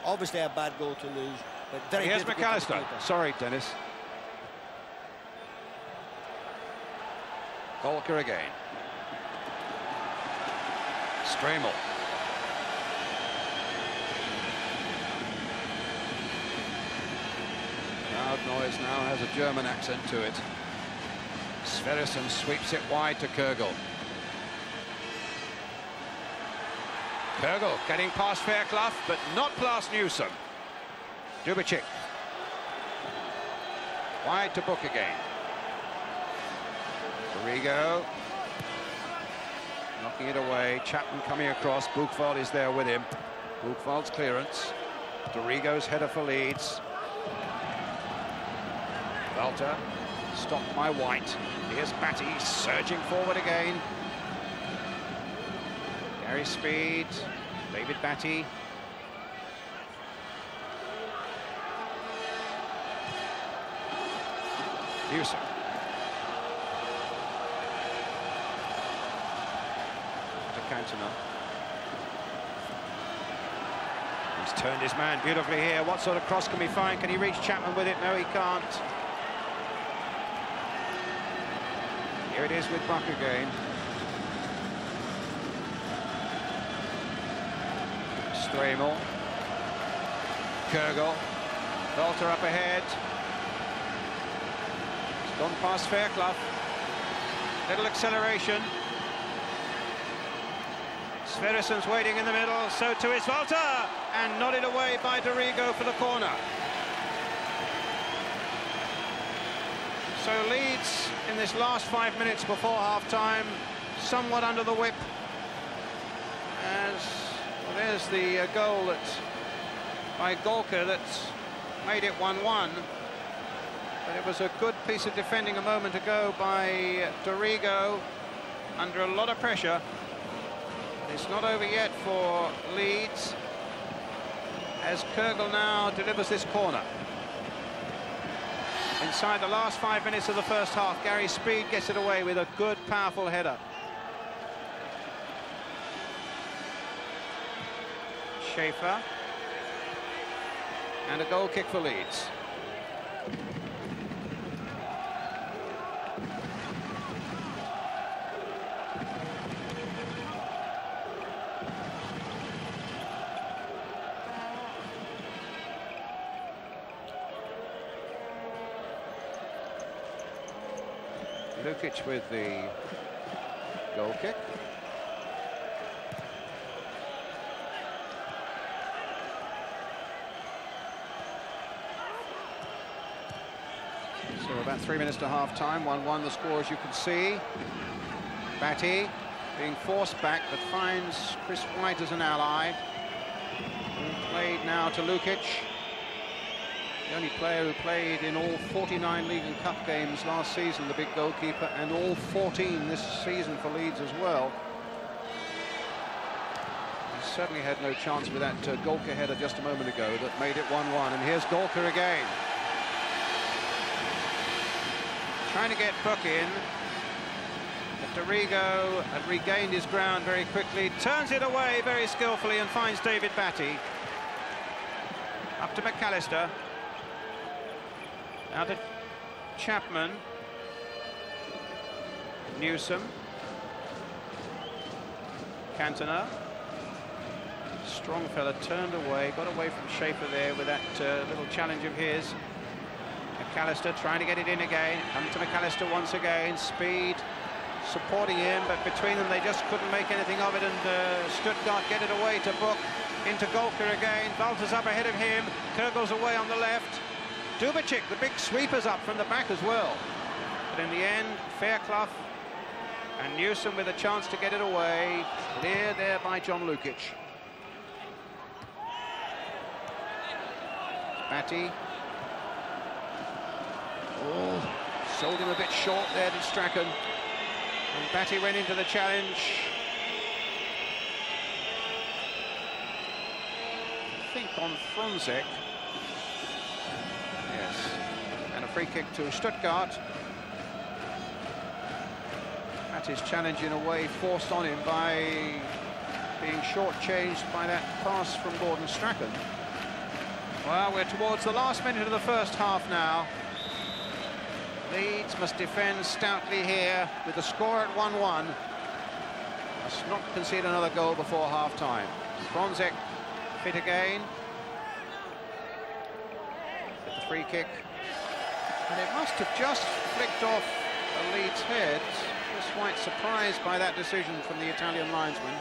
Obviously a bad goal to lose, but very Here's difficult. McAllister. Sorry, Dennis. Golka again. Stremel. Loud noise now has a German accent to it. Sverrisson sweeps it wide to Kürgel. Kürgel getting past Fairclough, but not past Newsom. Dubicic. Wide to Book again. Dorigo. Knocking it away. Chapman coming across. Buchwald is there with him. Buchwald's clearance. Dorigo's header for Leeds. Walter. Stopped by White. Here's Batty surging forward again. Gary Speed. David Batty. Newsom. To Cantona. He's turned his man beautifully here. What sort of cross can we find? Can he reach Chapman with it? No, he can't. Here it is with Buck again. Stremel. Kürgel. Walter up ahead. It's gone past Fairclough. Little acceleration. Sverrisson's waiting in the middle, so too is Walter, and nodded away by Dorigo for the corner. So Leeds, in this last 5 minutes before half-time, somewhat under the whip. As well, there's the goal by Golka that made it 1-1. But it was a good piece of defending a moment ago by Dorigo, under a lot of pressure. It's not over yet for Leeds, as Kürgel now delivers this corner. Inside the last 5 minutes of the first half, Gary Speed gets it away with a good, powerful header. Schaefer. And a goal kick for Leeds. Lukic with the goal kick. So about 3 minutes to half-time, 1-1 the score, as you can see. Batty being forced back, but finds Chris White as an ally. Played now to Lukic. The only player who played in all 49 League and Cup games last season, the big goalkeeper, and all 14 this season for Leeds as well. He certainly had no chance with that Golka header just a moment ago that made it 1-1. And here's Golka again. Trying to get Buck in. But Dorigo had regained his ground very quickly, turns it away very skillfully and finds David Batty. Up to McAllister. Now to Chapman. Newsom. Cantona. Strong fella turned away, got away from Schaefer there with that little challenge of his. McAllister trying to get it in again. Come to McAllister once again. Speed supporting him, but between them they just couldn't make anything of it, and Stuttgart get it away to Book. Into Golka again. Walter's up ahead of him. Kürgel's away on the left. Dubicic, the big sweeper's up from the back as well. But in the end, Fairclough and Newsom with a chance to get it away. Clear there by John Lukic. Batty. Oh, sold him a bit short there, did Strachan. And Batty went into the challenge. I think on Franzek. Yes. And a free kick to Stuttgart. Batty's challenge in a way forced on him by being shortchanged by that pass from Gordon Strachan. Well, we're towards the last minute of the first half now. Leeds must defend stoutly here with the score at 1-1. Must not concede another goal before half-time. Franzek fit again. With the free kick. And it must have just flicked off a Leeds head. Just quite surprised by that decision from the Italian linesman.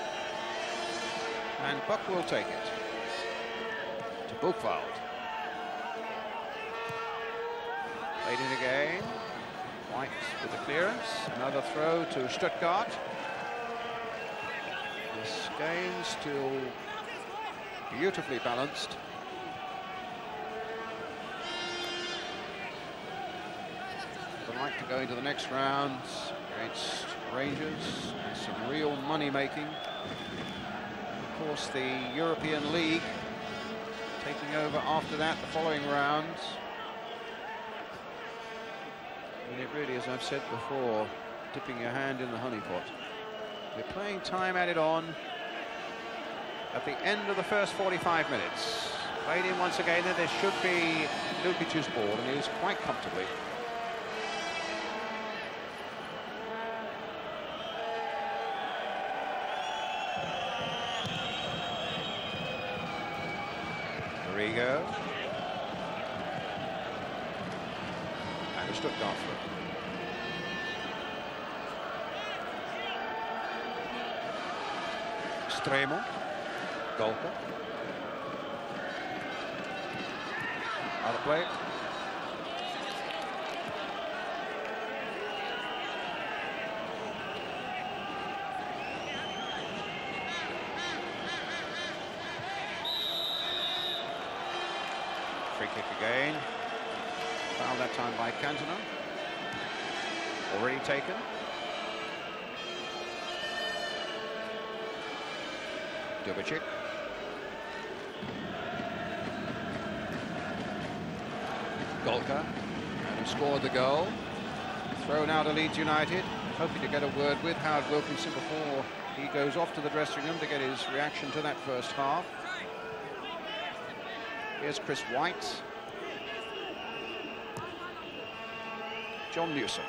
And Buck will take it. To Buchwald. Played in again. White with the clearance. Another throw to Stuttgart. This game still beautifully balanced. Would like to go into the next round against Rangers. Some real money making. Of course, the European League taking over after that, the following rounds. And it really, as I've said before, dipping your hand in the honey pot. We're playing time added on at the end of the first 45 minutes. Played in once again, and this should be Lukic's ball, and he is quite comfortably. Rigo. And a Stuttgart throw. Stremo. Golka. Out of play. Free kick again. Foul that time by Cantona. Already taken. Dubicic. Golka. And he scored the goal. Thrown out of Leeds United. Hoping to get a word with Howard Wilkinson before he goes off to the dressing room to get his reaction to that first half. Here's Chris White. John Newsom.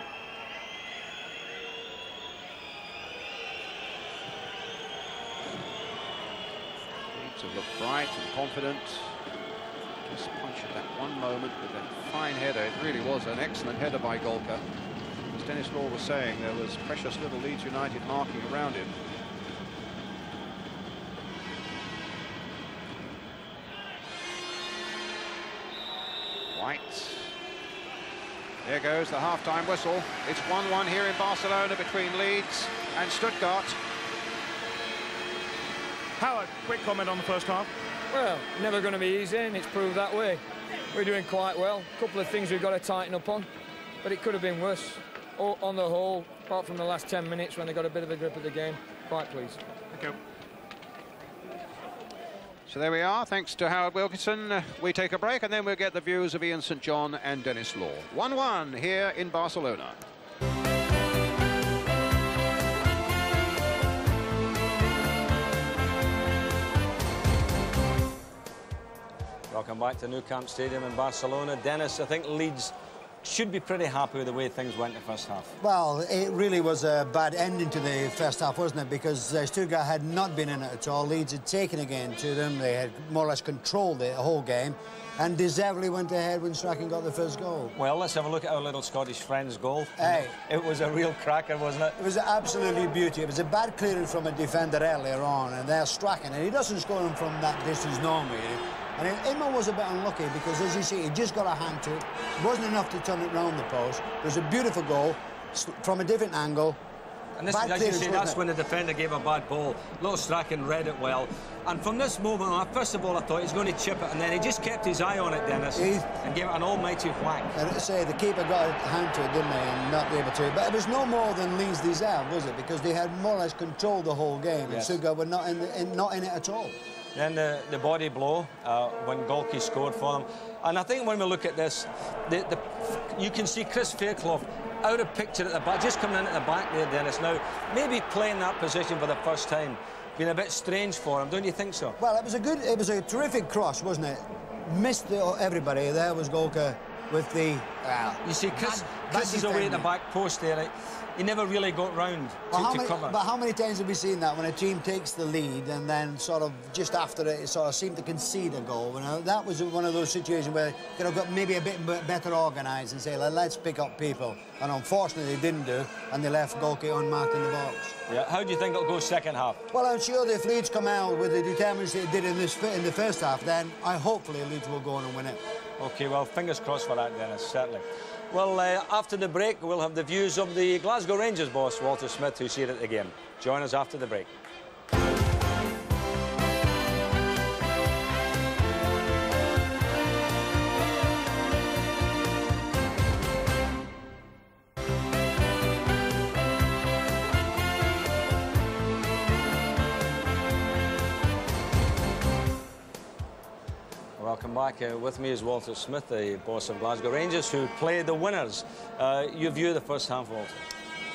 Needs to look bright and confident. Just punched at that one moment with that fine header. It really was an excellent header by Golka. As Dennis Law was saying, there was precious little Leeds United marking around him. White. There goes the half-time whistle. It's 1-1 here in Barcelona between Leeds and Stuttgart. Howard, quick comment on the first half. Well, never going to be easy, and it's proved that way. We're doing quite well. A couple of things we've got to tighten up on, but it could have been worse. On the whole, apart from the last 10 minutes when they got a bit of a grip of the game, quite pleased. Thank you. So there we are, thanks to Howard Wilkinson. We take a break and then we'll get the views of Ian St John and Dennis Law. 1-1 here in Barcelona. Welcome back to Nou Camp Stadium in Barcelona. Dennis, I think Leeds should be pretty happy with the way things went in the first half. Well, it really was a bad ending to the first half, wasn't it? Because Stuttgart had not been in it at all. Leeds had taken again to them. They had more or less controlled the whole game and deservedly went ahead when Strachan got the first goal. Well, let's have a look at our little Scottish friend's goal. Hey. It was a real cracker, wasn't it? It was absolutely beauty. It was a bad clearance from a defender earlier on, and there's Strachan, and he doesn't score them from that distance normally. And Inman was a bit unlucky because, as you see, he just got a hand to it. It wasn't enough to turn it round the post. It was a beautiful goal from a different angle. And this is, as you say, that's when the defender gave a bad ball. Little Strachan read it well. And from this moment on, first of all, I thought he's going to chip it, and then he just kept his eye on it, Dennis, and gave it an almighty whack. And to say, the keeper got a hand to it, didn't they, and not able to. But it was no more than Leeds deserved, was it? Because they had more or less controlled the whole game, and Stuttgart were not in it at all. Then the body blow when Golke scored for them. And I think when we look at this, you can see Chris Fairclough out of picture at the back, just coming in at the back there, Dennis. Now, maybe playing that position for the first time, been a bit strange for him, don't you think so? Well, it was a terrific cross, wasn't it? Missed everybody. There was Golke with the... you see, Chris is away at the back post there. He never really got round to cover. But how many times have we seen that when a team takes the lead and then sort of just after it sort of seemed to concede a goal? You know, that was one of those situations where they could have got maybe a bit better organised and say, let's pick up people. And unfortunately, they didn't do, and they left Golke unmarked in the box. Yeah. How do you think it'll go second half? Well, I'm sure that if Leeds come out with the determination they did in the first half, then hopefully Leeds will go on and win it. OK, well, fingers crossed for that, Dennis, certainly. Well, after the break, we'll have the views of the Glasgow Rangers boss, Walter Smith, who's here at the game. Join us after the break. Welcome back. With me is Walter Smith, the boss of Glasgow Rangers, who play the winners. You view the first half, Walter?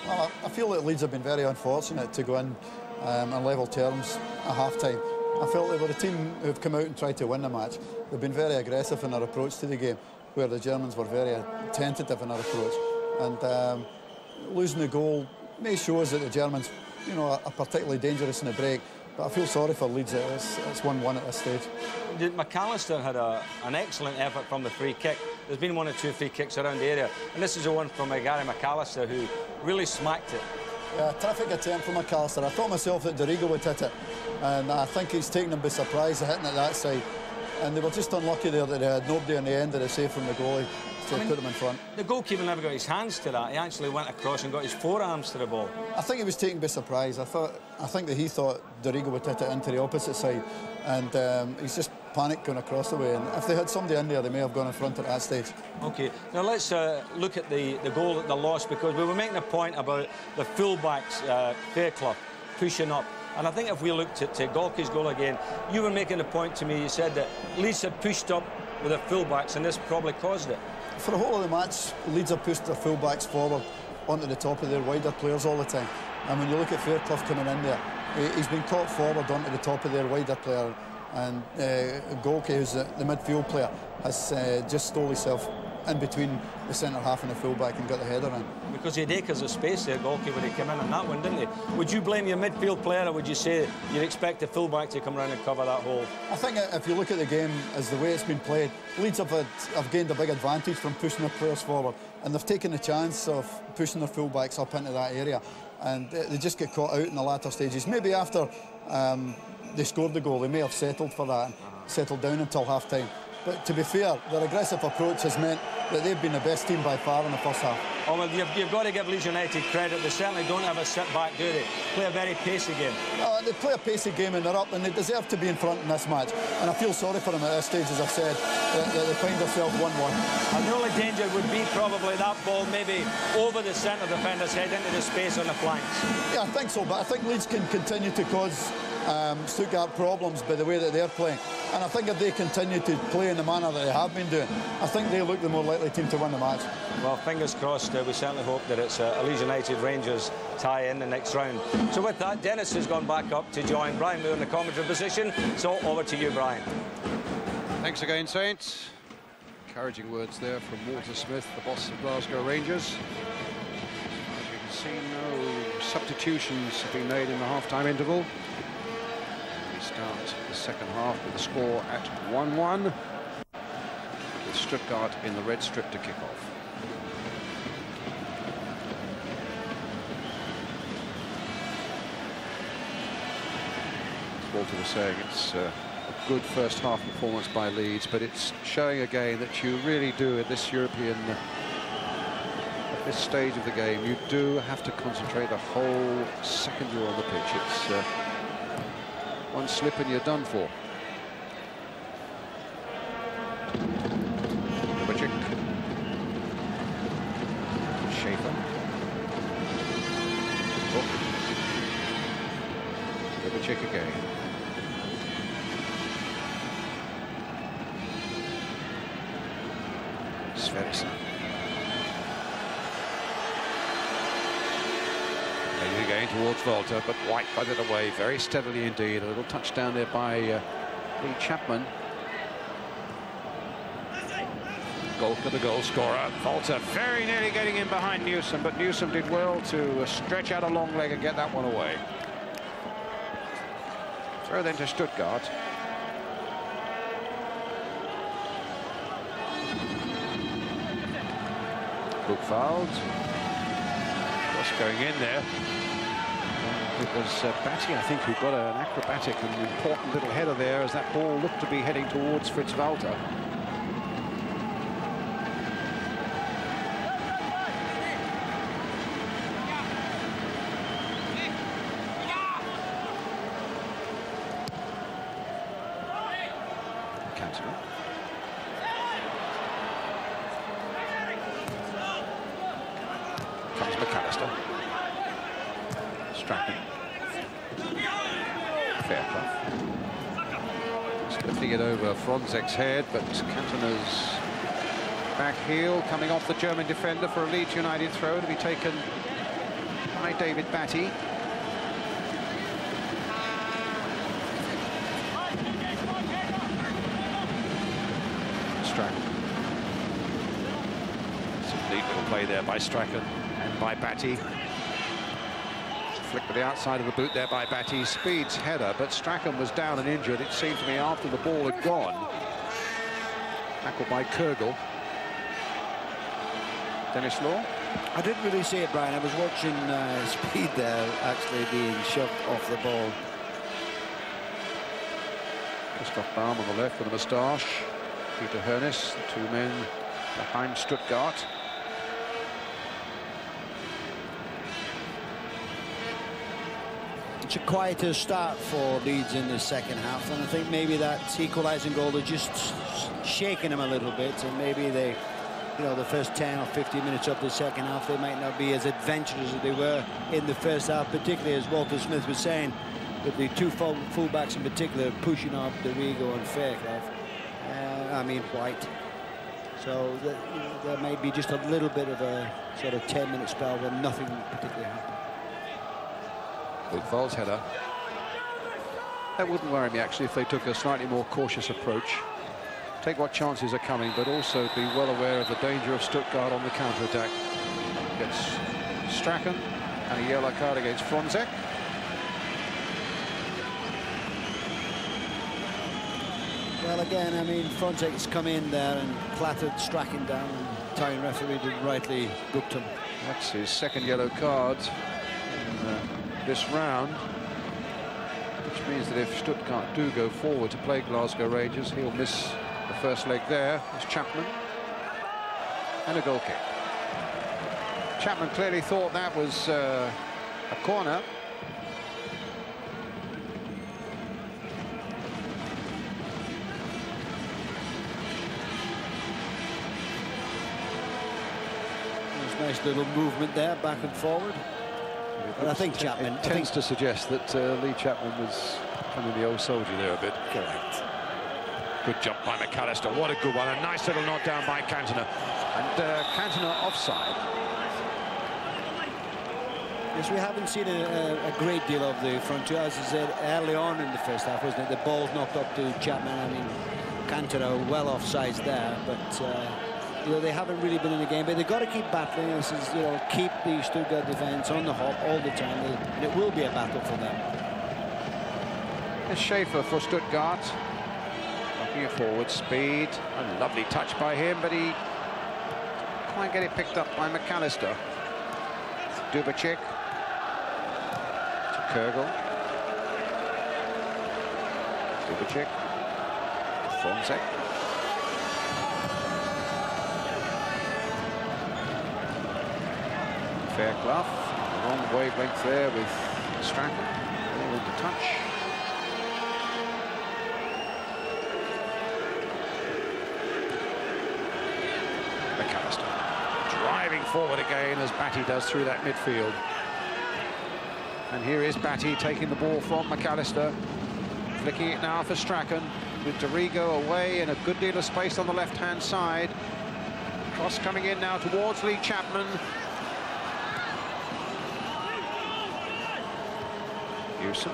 Well, I feel that Leeds have been very unfortunate to go in on level terms at half-time. I felt they were a team who've come out and tried to win the match. They've been very aggressive in their approach to the game, where the Germans were very tentative in their approach. And losing the goal may show us that the Germans, you know, are particularly dangerous in the break. But I feel sorry for Leeds. It's 1-1 at this stage. McAllister had an excellent effort from the free kick. There's been 1 or 2 free kicks around the area, and this is the one from Gary McAllister, who really smacked it. Yeah, terrific attempt from McAllister. I thought myself that Dorigo would hit it, and I think he's taken them by surprise hitting it that side. And they were just unlucky there that they had nobody on the end of the save from the goalie to put them in front. The goalkeeper never got his hands to that. He actually went across and got his forearms to the ball. I think he was taken by surprise. I think that he thought Dorigo would hit it into the opposite side, and he's just panicked going across the way. And if they had somebody in there, they may have gone in front at that stage. OK, now let's look at the goal that they lost, because we were making a point about the fullbacks, Fairclough, pushing up. And I think if we looked at Golke's goal again, you were making a point to me. You said that Leeds had pushed up with their fullbacks, and this probably caused it. For the whole of the match, Leeds have pushed their fullbacks forward onto the top of their wider players all the time. And when you look at Fairclough coming in there, he's been caught forward onto the top of their wider player. And Golke, who's the midfield player, has just stole himself in between the centre half and the fullback and got the header in. Because he had acres of space there, Golke, when he came in on that one, didn't he? Would you blame your midfield player, or would you say you'd expect the fullback to come around and cover that hole? I think if you look at the game as the way it's been played, Leeds have gained a big advantage from pushing their players forward, and they've taken the chance of pushing their fullbacks up into that area, and they just get caught out in the latter stages. Maybe after they scored the goal, they may have settled for that, and settled down until half-time. But to be fair, their aggressive approach has meant that they've been the best team by far in the first half. Oh, well, you've got to give Leeds United credit. They certainly don't have a sit-back, do they? Play a very pacey game. They play a pacey game and they're up, and they deserve to be in front in this match. And I feel sorry for them at this stage, as I've said, that they find themselves 1-1. And the only danger would be probably that ball maybe over the centre defender's head into the space on the flanks. Yeah, I think so, but I think Leeds can continue to cause Stuttgart problems by the way that they're playing. And I think if they continue to play in the manner that they have been doing, I think they look the more likely team to win the match. Well, fingers crossed. We certainly hope that it's a Leeds United Rangers tie in the next round. So with that, Dennis has gone back up to join Brian Moore in the commentary position. So over to you, Brian. Thanks again, Saints. Encouraging words there from Walter Smith, the boss of Glasgow Rangers. As you can see, no substitutions have been made in the half-time interval. We start the second half with the score at 1-1, with Stuttgart in the red strip to kick off. As Walter was saying, it's a good first half performance by Leeds, but it's showing again that you really do in this European this stage of the game, you do have to concentrate the whole second you're on the pitch. It's one slip and you're done for. Kovacic. Schaefer. Kovacic again. Sverrisson. Again towards Volta, but White got it away very steadily indeed. A little touchdown there by Lee Chapman. Goal for the goal scorer. Volta very nearly getting in behind Newsom, but Newsom did well to stretch out a long leg and get that one away. Throw then to Stuttgart. Bookfold. Just going in there. It was Batty, I think, who got an acrobatic and important little header there as that ball looked to be heading towards Fritz Walter. Comes McAllister. Strachan. Fairclough. Just lifting it over Fronzek's head, but Cantona's back heel coming off the German defender for a Leeds United throw to be taken by David Batty. Strachan. Some neat little play there by Strachan and by Batty. Flick to the outside of the boot there by Batty. Speed's header, but Strachan was down and injured, it seemed to me, after the ball had gone. Tackled by Kurgel. Dennis Law. I didn't really see it, Brian. I was watching Speed there actually being shoved off the ball. Christoph Baum on the left with a moustache. Peter Hernes, the two men behind Stuttgart. It's a quieter start for Leeds in the second half, and I think maybe that equalising goal had just shaken them a little bit, and maybe they, you know, the first 10 or 15 minutes of the second half, they might not be as adventurous as they were in the first half, particularly as Walter Smith was saying, with the two fullbacks in particular pushing off Dorigo and Fairclough. I mean White. So there may be just a little bit of a sort of 10-minute spell where nothing particularly happened. Bookfold's header. That wouldn't worry me actually if they took a slightly more cautious approach. Take what chances are coming, but also be well aware of the danger of Stuttgart on the counter-attack. Gets Strachan and a yellow card against Fronzek. Well, again, I mean, Fronzek's come in there and clattered Strachan down, and Italian referee did rightly booked him. That's his second yellow card in this round, which means that if Stuttgart do go forward to play Glasgow Rangers, he'll miss the first leg there. It's Chapman and a goal kick. Chapman clearly thought that was a corner. Nice little movement there, back and forward. But I think Chapman tends to suggest that Lee Chapman was becoming the old soldier there a bit. Correct. Good jump by McAllister. What a good one. A nice little knockdown by Cantona. And Cantona offside. Yes, we haven't seen a great deal of the front two. As I said, early on in the first half, wasn't it? The ball's knocked up to Chapman. I mean, Cantona well offsides there, but you know, they haven't really been in the game, but they've got to keep battling. This is, you know, keep the Stuttgart defence on the hop all the time, and it will be a battle for them. It's Schaefer for Stuttgart. Knocking it forward, Speed. A lovely touch by him, but he can't get it picked up by McAllister. Dubacik to Kurgel. Dubacik to Fronzek. Fairclough, the wrong wavelength there with Strachan, able to touch. McAllister driving forward again as Batty does through that midfield. And here is Batty taking the ball from McAllister, flicking it now for Strachan, with Dorigo away and a good deal of space on the left-hand side. Cross coming in now towards Lee Chapman. Newsom.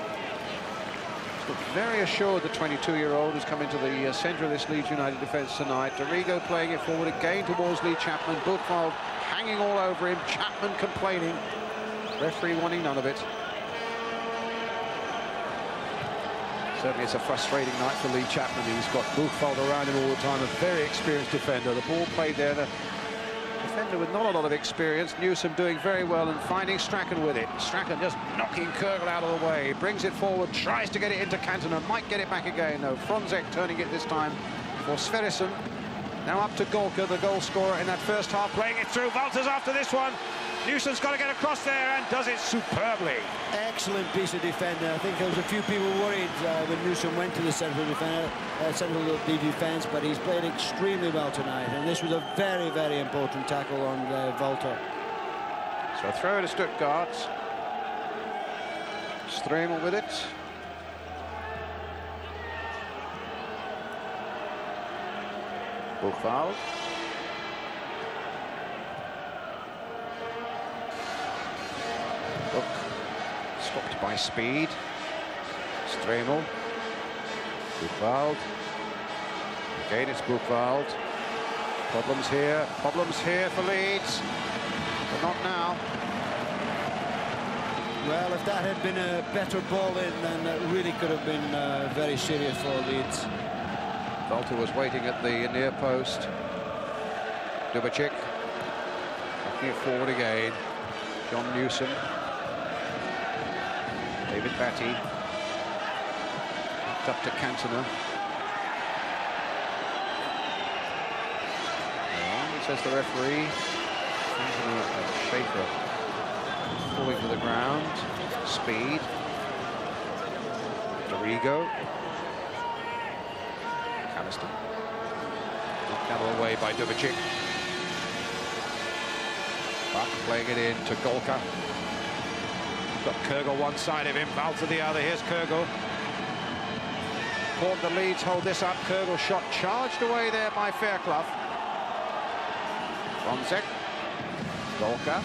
Looked very assured, the 22-year-old who's come into the centre of this Leeds United defence tonight. Dorigo playing it forward again towards Lee Chapman. Buchwald hanging all over him. Chapman complaining. Referee wanting none of it. Certainly it's a frustrating night for Lee Chapman. He's got Buchwald around him all the time, a very experienced defender. The ball played there, the defender with not a lot of experience. Newsom doing very well and finding Strachan with it. Strachan just knocking Kurgel out of the way. Brings it forward, tries to get it into Cantona, might get it back again. No, Fronzek turning it this time for Sverrisson. Now up to Golka, the goal scorer in that first half, playing it through. Walters after this one. Newsom's got to get across there and does it superbly. Excellent piece of defending. I think there was a few people worried when Newsom went to the central defence, but he's played extremely well tonight. And this was a very, very important tackle on Walter. So throw to Stuttgart. Stremel with it. Buchwald. Look, stopped by speed. Stremel. Buchwald. Again, it's Buchwald. Problems here for Leeds, but not now. Well, if that had been a better ball in, then that really could have been very serious for Leeds. Walter was waiting at the near post. Dubicic knocking it forward again. John Newsom. David Batty. Up to Cantona. Says the referee. Schaefer falling to the ground. Speed. Dorigo. McAllister. Knocked out of the way by Dubicic. Buck playing it in to Golka. Got Kurgel one side of him, Walter the other. Here's Kurgel. Important the Leeds hold this up. Kurgel shot charged away there by Fairclough. Fronzek. Golka.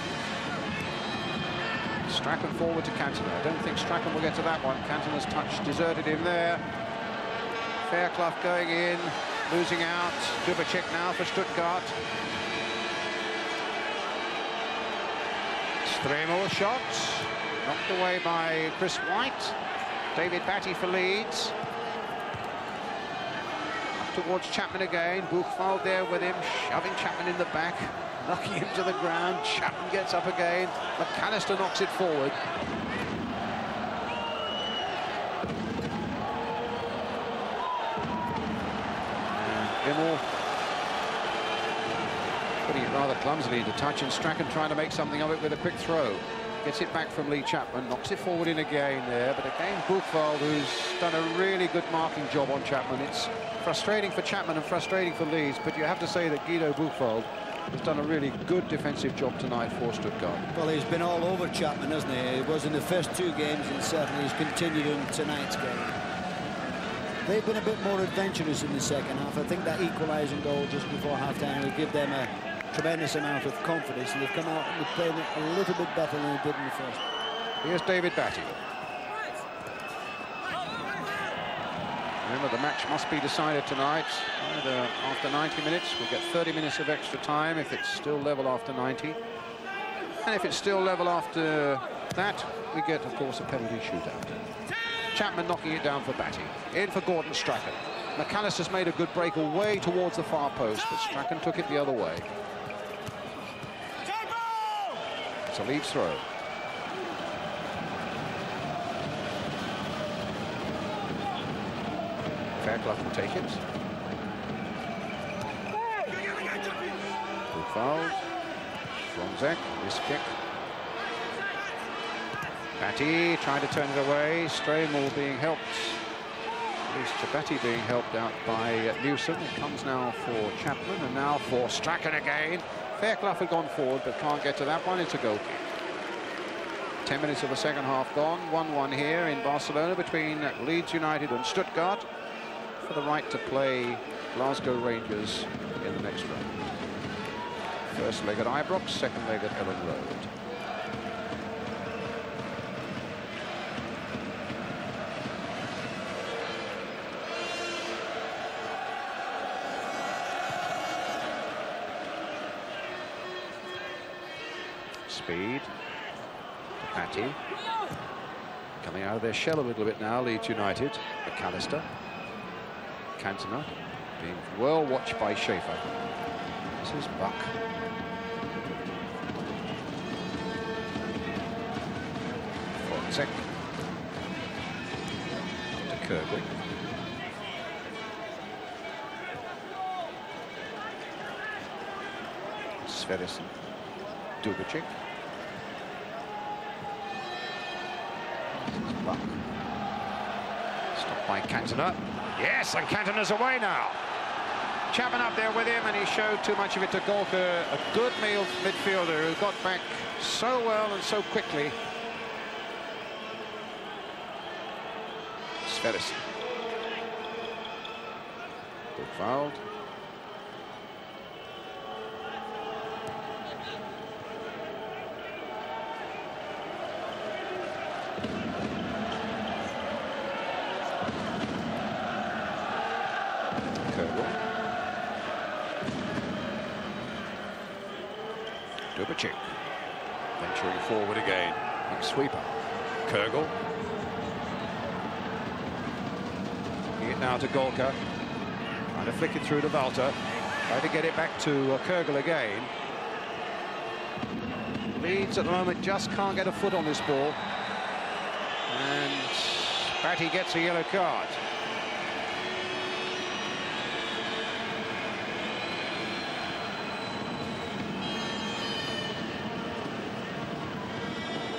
Strachan forward to Cantona. I don't think Strachan will get to that one. Cantona's touch deserted him there. Fairclough going in, losing out. Dubicic now for Stuttgart. Stremel shot. Knocked away by Chris White. David Batty for Leeds. Up towards Chapman again. Buchwald there with him, shoving Chapman in the back, knocking him to the ground. Chapman gets up again. McAllister knocks it forward. Immel putting it rather clumsily into touch, and Strachan trying to make something of it with a quick throw. Gets it back from Lee Chapman, knocks it forward in again there, but again Buchwald, who's done a really good marking job on Chapman. It's frustrating for Chapman and frustrating for Leeds, but you have to say that Guido Buchwald has done a really good defensive job tonight for Stuttgart. Well, he's been all over Chapman, hasn't he? He was in the first two games, and certainly he's continued in tonight's game. They've been a bit more adventurous in the second half. I think that equalising goal just before half-time will give them a tremendous amount of confidence, and they've come out and played it a little bit better than they did in the first. Here's David Batty. Remember, the match must be decided tonight. Either after 90 minutes, we'll get 30 minutes of extra time if it's still level after 90. And if it's still level after that, we get, of course, a penalty shootout. Chapman knocking it down for Batty. In for Gordon Strachan. McAllister's made a good break away towards the far post, but Strachan took it the other way. It's a Leeds throw. Fairclough will take it. Buchwald. Fronzek, wrist kick. Batty trying to turn it away. Straymall being helped. At least Batty being helped out by Newson. It comes now for Chapman and now for Strachan again. Fairclough had gone forward but can't get to that one. It's a goal kick. 10 minutes of the second half gone. 1-1 here in Barcelona between Leeds United and Stuttgart for the right to play Glasgow Rangers in the next round. First leg at Ibrox, second leg at Ellen Road. Speed. Batty. Coming out of their shell a little bit now, Leeds United. McAllister. Cantona being well watched by Schaefer. This is Buck. Fonzek. To Kirkwood. Sverrisson. Dubicic. Buck. Stopped by Cantona. Yes, and Cantona's away now. Chapman up there with him, and he showed too much of it to Golka, a good midfielder who got back so well and so quickly. Sverrisson. Good fouled. Dubicic venturing forward again. Big sweeper. Kurgel. Giving it now to Golka. Trying to flick it through to Walter. Trying to get it back to Kurgel again. Leeds at the moment just can't get a foot on this ball. And Batty gets a yellow card.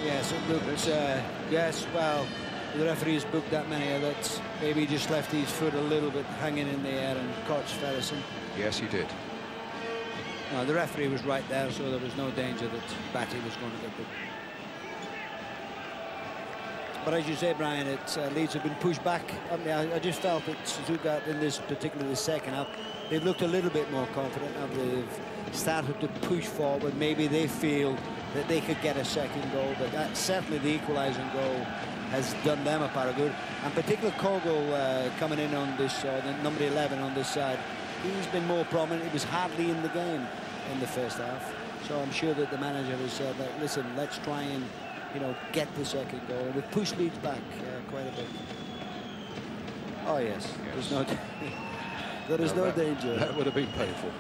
Yes, it looked, yes, well, the referee's booked that many of that. Maybe he just left his foot a little bit hanging in the air and caught Sverrisson. Yes, he did. No, the referee was right there, so there was no danger that Batty was going to get booked. But as you say, Brian, Leeds have been pushed back. I just felt that Stuttgart in this, particularly the second half, they've looked a little bit more confident. They've started to push forward. Maybe they feel that they could get a second goal, but that, certainly the equalising goal has done them a part of good. And particularly Kogel coming in on this, the number 11 on this side, he's been more prominent. He was hardly in the game in the first half. So I'm sure that the manager has said that, listen, let's try and, you know, get the second goal. And we've pushed Leeds back quite a bit. Oh, yes. There's no, there is no danger. That would have been painful.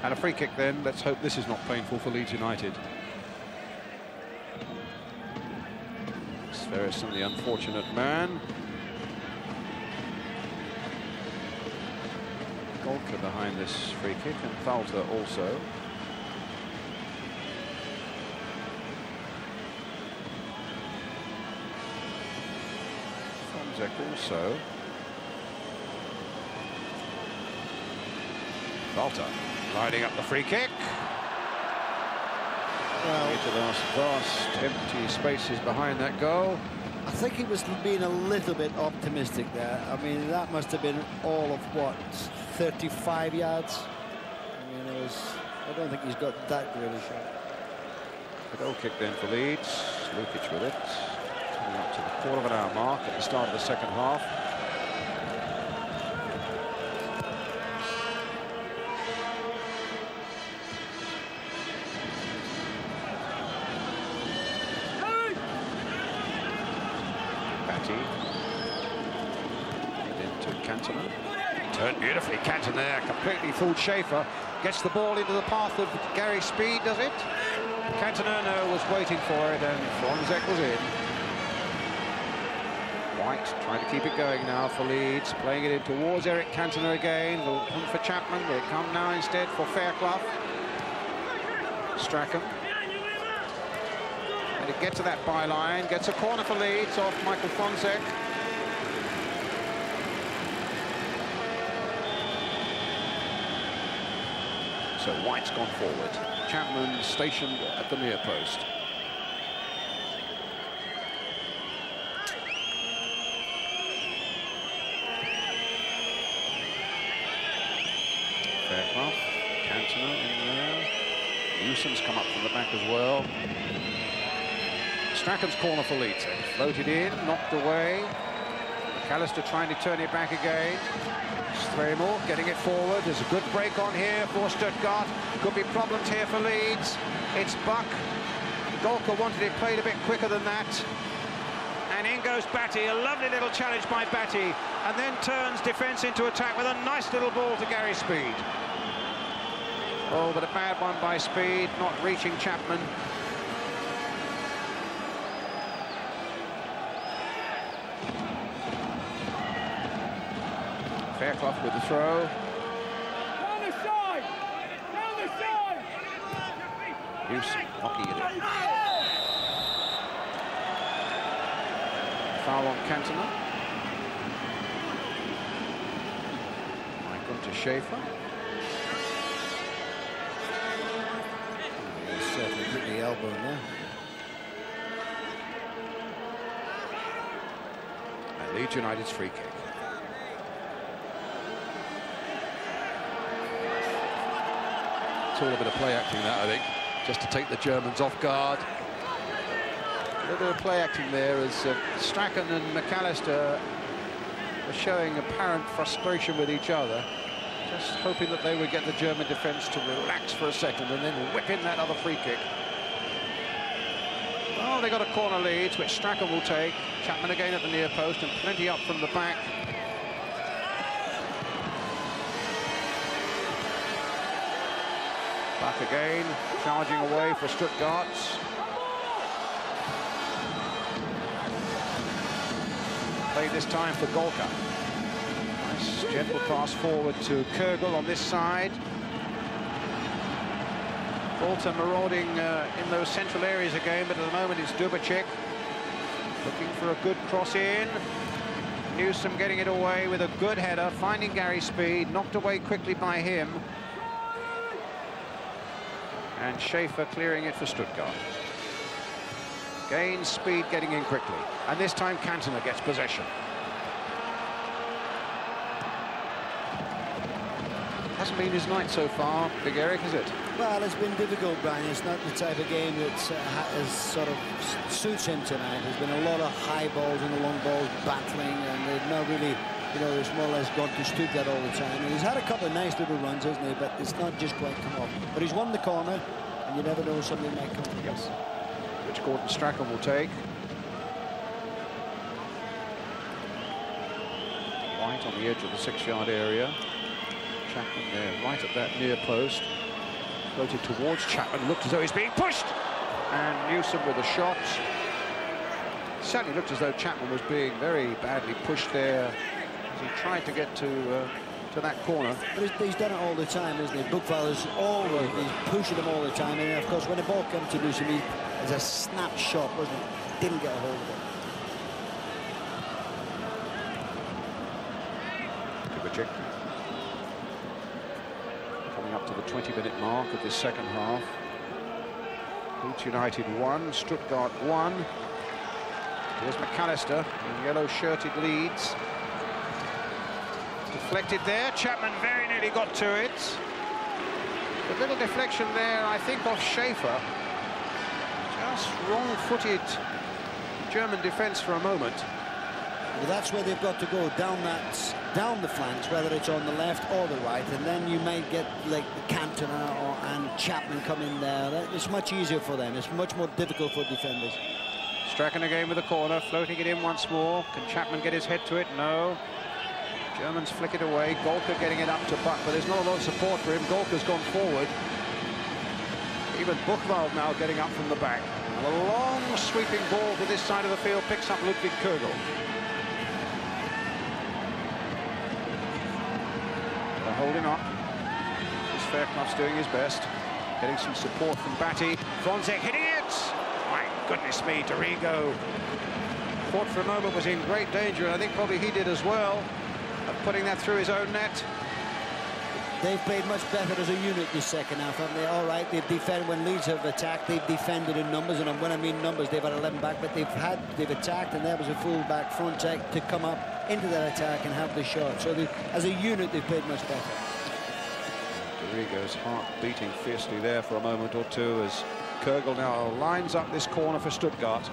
And a free kick then. Let's hope this is not painful for Leeds United. Sverrisson, the unfortunate man. Golka behind this free kick, and Walter also. Fonzek also. Walter lining up the free kick. Well, into those vast empty spaces behind that goal. I think he was being a little bit optimistic there. I mean, that must have been all of what, 35 yards? I mean, I don't think he's got that great a shot. A goal kick then for Leeds. Lukic with it. Coming up to the quarter-of-an-hour mark at the start of the second half. Cantona. Turned beautifully. Cantona there, completely fooled Schaefer. Gets the ball into the path of Gary Speed, does it? Cantona was waiting for it, and Fonzek was in. White trying to keep it going now for Leeds, playing it in towards Eric Cantona again. The hunt for Chapman. They come now instead for Fairclough. Strachan. Trying to get to that byline. Gets a corner for Leeds off Michael Fonzek. So White's gone forward. Chapman stationed at the near post. Fairclough, Cantona in there. Newsom's come up from the back as well. Strachan's corner for Leeds. Floated in, knocked away. McAllister trying to turn it back again. Stremel getting it forward. There's a good break on here for Stuttgart. Could be problems here for Leeds. It's Buck. Golka wanted it played a bit quicker than that. And in goes Batty. A lovely little challenge by Batty. And then turns defence into attack with a nice little ball to Gary Speed. Oh, but a bad one by Speed, not reaching Chapman. Fairclough with the throw. Down the side! Down the side! Newsom knocking it in. Foul on Cantona. Michael to Schaefer. He's certainly hit the elbow there. And Leeds United's free kick. It's all a bit of play acting, that, I think, just to take the Germans off guard. A little bit of play acting there as Strachan and McAllister were showing apparent frustration with each other, just hoping that they would get the German defence to relax for a second and then whip in that other free kick. Well, they got a corner lead, which Strachan will take. Chapman again at the near post and plenty up from the back. Back again, charging away for Stuttgart. Played this time for Golka. Nice gentle pass forward to Kürgel on this side. Volta marauding in those central areas again, but at the moment it's Dubacek looking for a good cross in. Newsom getting it away with a good header, finding Gary Speed, knocked away quickly by him. And Schaefer clearing it for Stuttgart. Gains Speed getting in quickly. And this time Cantona gets possession. Hasn't been his night so far, Big Eric, is it? Well, it's been difficult, Brian. It's not the type of game that sort of suits him tonight. There's been a lot of high balls and long balls battling, and they've not really, you know, it's more or less gone to Stuttgart all the time. And he's had a couple of nice little runs, hasn't he? But it's not just quite come off. But he's won the corner, and you never know something might come from this. Which Gordon Strachan will take. White on the edge of the 6-yard area. Chapman there, right at that near post. Floated towards Chapman, looked as though he's being pushed. And Newsom with a shot. Certainly looked as though Chapman was being very badly pushed there as he tried to get to that corner. But he's done it all the time, isn't he? Bookfeller's always, he's pushing him all the time. And of course, when the ball comes to Newsom, it's a snap shot, wasn't it? Didn't get a hold of it. Dubacek. Coming up to the 20-minute mark of this second half. Leeds United 1, Stuttgart 1. Here's McAllister in yellow-shirted Leeds. Deflected there. Chapman very nearly got to it. A little deflection there, I think, off Schaefer. Just wrong-footed German defence for a moment. Well, that's where they've got to go, down the flanks, whether it's on the left or the right, and then you might get like Cantona and Chapman come in there. It's much easier for them. It's much more difficult for defenders. Strachan again with a corner, floating it in once more. Can Chapman get his head to it? No. Germans flick it away. Golka getting it up to Buck, but there's not a lot of support for him. Golka's gone forward. Even Buchwald now getting up from the back. And a long sweeping ball to this side of the field picks up Ludwig Kürgel. They're holding up. Fairclough's doing his best. Getting some support from Batty. Fonzek hitting it! Right. Goodness me, Dorigo thought for a moment was in great danger, and I think probably he did as well, of putting that through his own net. They've played much better as a unit this second half, haven't they? All right, they've defended when Leeds have attacked. They've defended in numbers, and when I mean numbers, they've had 11 back, but they've attacked, and there was a full back front check to come up into that attack and have the shot. So as a unit, they've played much better. Dorigo's heart beating fiercely there for a moment or two as Kürgel now lines up this corner for Stuttgart.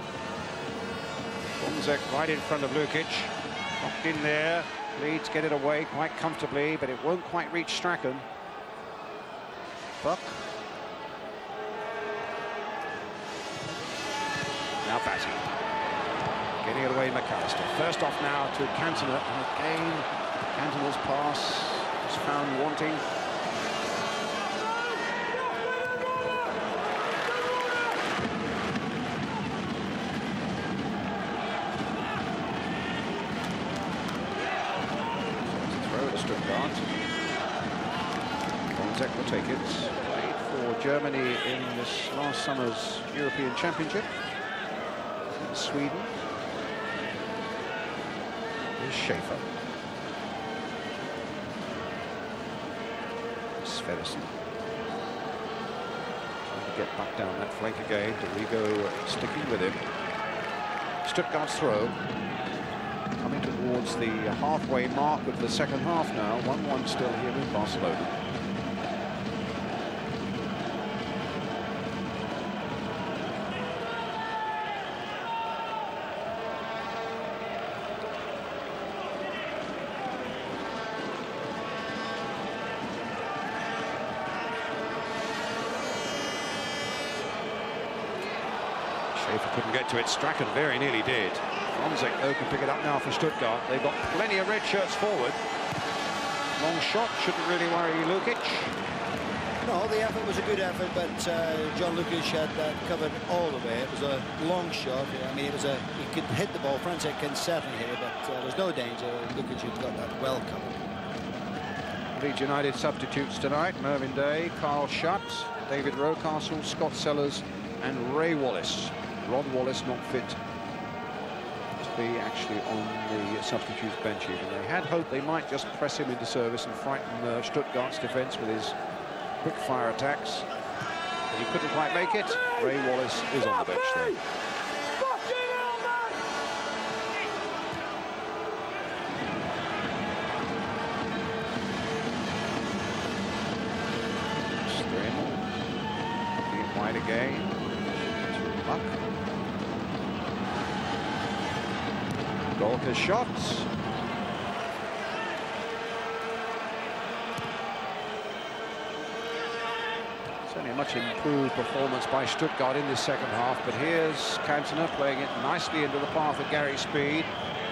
Bonzek right in front of Lukic, knocked in there. Leeds get it away quite comfortably, but it won't quite reach Strachan. Buck. Now Batty. Getting it away, McAllister. First off now to Cantona, and again Cantona's pass was found wanting. Bonzek will take it. Played for Germany in this last summer's European Championship in Sweden. Here's Schaefer. Sverrisson. Trying to get back down that flank again. Dorigo sticking with him. Stuttgart's throw. Coming towards the halfway mark of the second half now. 1-1 still here in Barcelona. Schaefer couldn't get to it. Strachan very nearly did. Bonzek, though, can pick it up now for Stuttgart. They've got plenty of red shirts forward. Long shot, shouldn't really worry Lukic. No, the effort was a good effort, but John Lukic had that covered all the way. It was a long shot. I mean, he could hit the ball. Franzek can certainly hit it, but there was no danger. Lukic had got that well covered. Leeds United substitutes tonight. Mervyn Day, Carl Shutt, David Rocastle, Scott Sellers and Ray Wallace. Rod Wallace not fit to be actually on the substitutes bench even. They had hoped they might just press him into service and frighten Stuttgart's defence with his quick-fire attacks. But he couldn't quite make it. Ray Wallace is on the bench there. Stremel. Wide again. Buck. Golka's shots. Certainly a much improved performance by Stuttgart in this second half, but here's Cantona playing it nicely into the path of Gary Speed.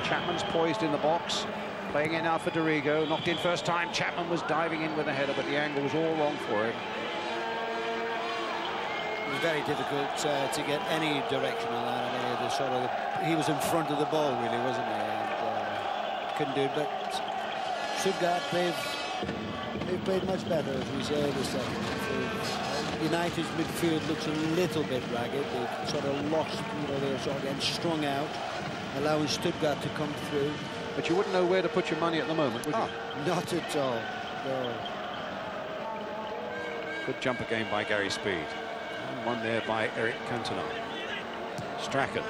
Chapman's poised in the box, playing it now for Dorigo. Knocked in first time. Chapman was diving in with a header, but the angle was all wrong for him. It was very difficult to get any direction on that. I mean, he was in front of the ball, really, wasn't he? And couldn't do it. But Stuttgart, they've played much better, as we say, this second half. United's midfield looks a little bit ragged. They've sort of lost, they're sort of getting strung out, allowing Stuttgart to come through. But you wouldn't know where to put your money at the moment, would you? Not at all. No. Good jumper game by Gary Speed. And one there by Eric Cantona. Strachan.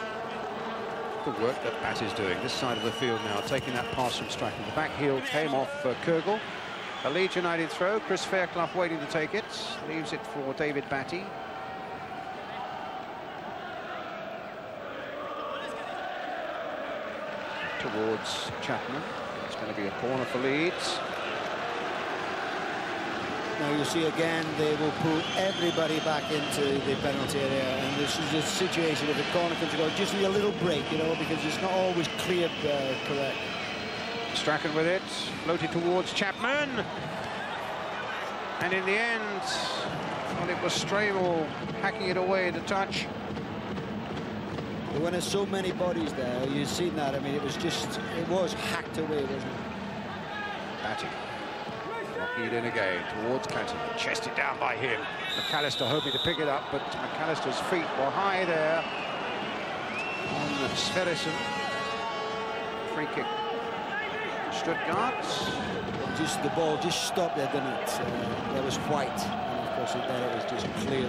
Good work that Batty's doing. This side of the field now, taking that pass from Strachan. The back heel came off Kürgel. A Leeds United throw. Chris Fairclough waiting to take it. Leaves it for David Batty. Towards Chapman. It's going to be a corner for Leeds. Now you'll see again, they will pull everybody back into the penalty area, and this is a situation if a corner comes to go, just need a little break, because it's not always cleared correct. Strachan with it, floated towards Chapman, and in the end, well, it was Stremel hacking it away at a touch. When there's so many bodies there, you've seen that. I mean, it was hacked away, wasn't it? Batty. Knocking it in again towards Cantona. Chested down by him. McAllister hoping to pick it up, but McAllister's feet were high there. Sverrisson. Free kick. Stuttgart. Just the ball just stopped there, didn't it? There was White, and of course then it was just clear.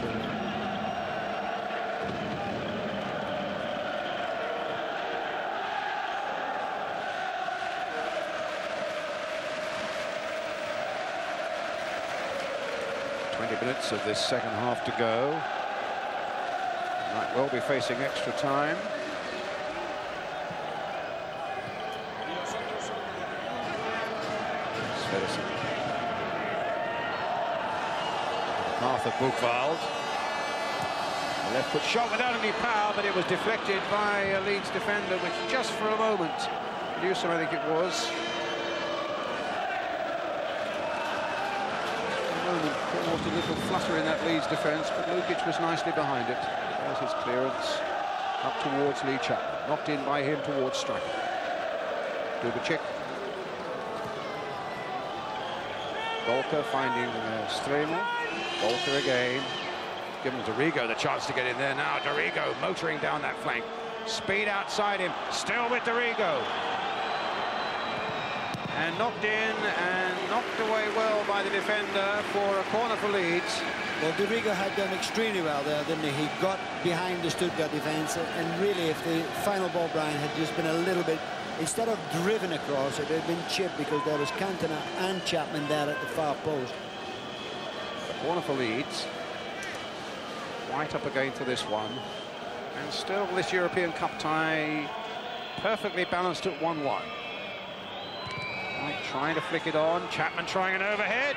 20 minutes of this second half to go. Might well be facing extra time. Sverrisson. Arthur Buchwald. A left foot shot without any power, but it was deflected by a Leeds defender, which just for a moment, Newsom I think it was, caused a little flutter in that Leeds defence, but Lukic was nicely behind it. There's his clearance up towards Lee Chapman, knocked in by him towards striker. Dubicic. Golka finding Stremo. Golka again. Given Dorigo the chance to get in there now. Dorigo motoring down that flank. Speed outside him. Still with Dorigo. And knocked in and knocked away well by the defender for a corner for Leeds. Well, Dorigo had done extremely well there, didn't he? He got behind the Stuttgart defence, and really, if the final ball, Brian, had just been a little bit, instead of driven across, it had been chipped because there was Cantona and Chapman there at the far post. A corner for Leeds. White up again for this one. And still this European Cup tie perfectly balanced at 1-1. White trying to flick it on. Chapman trying an overhead.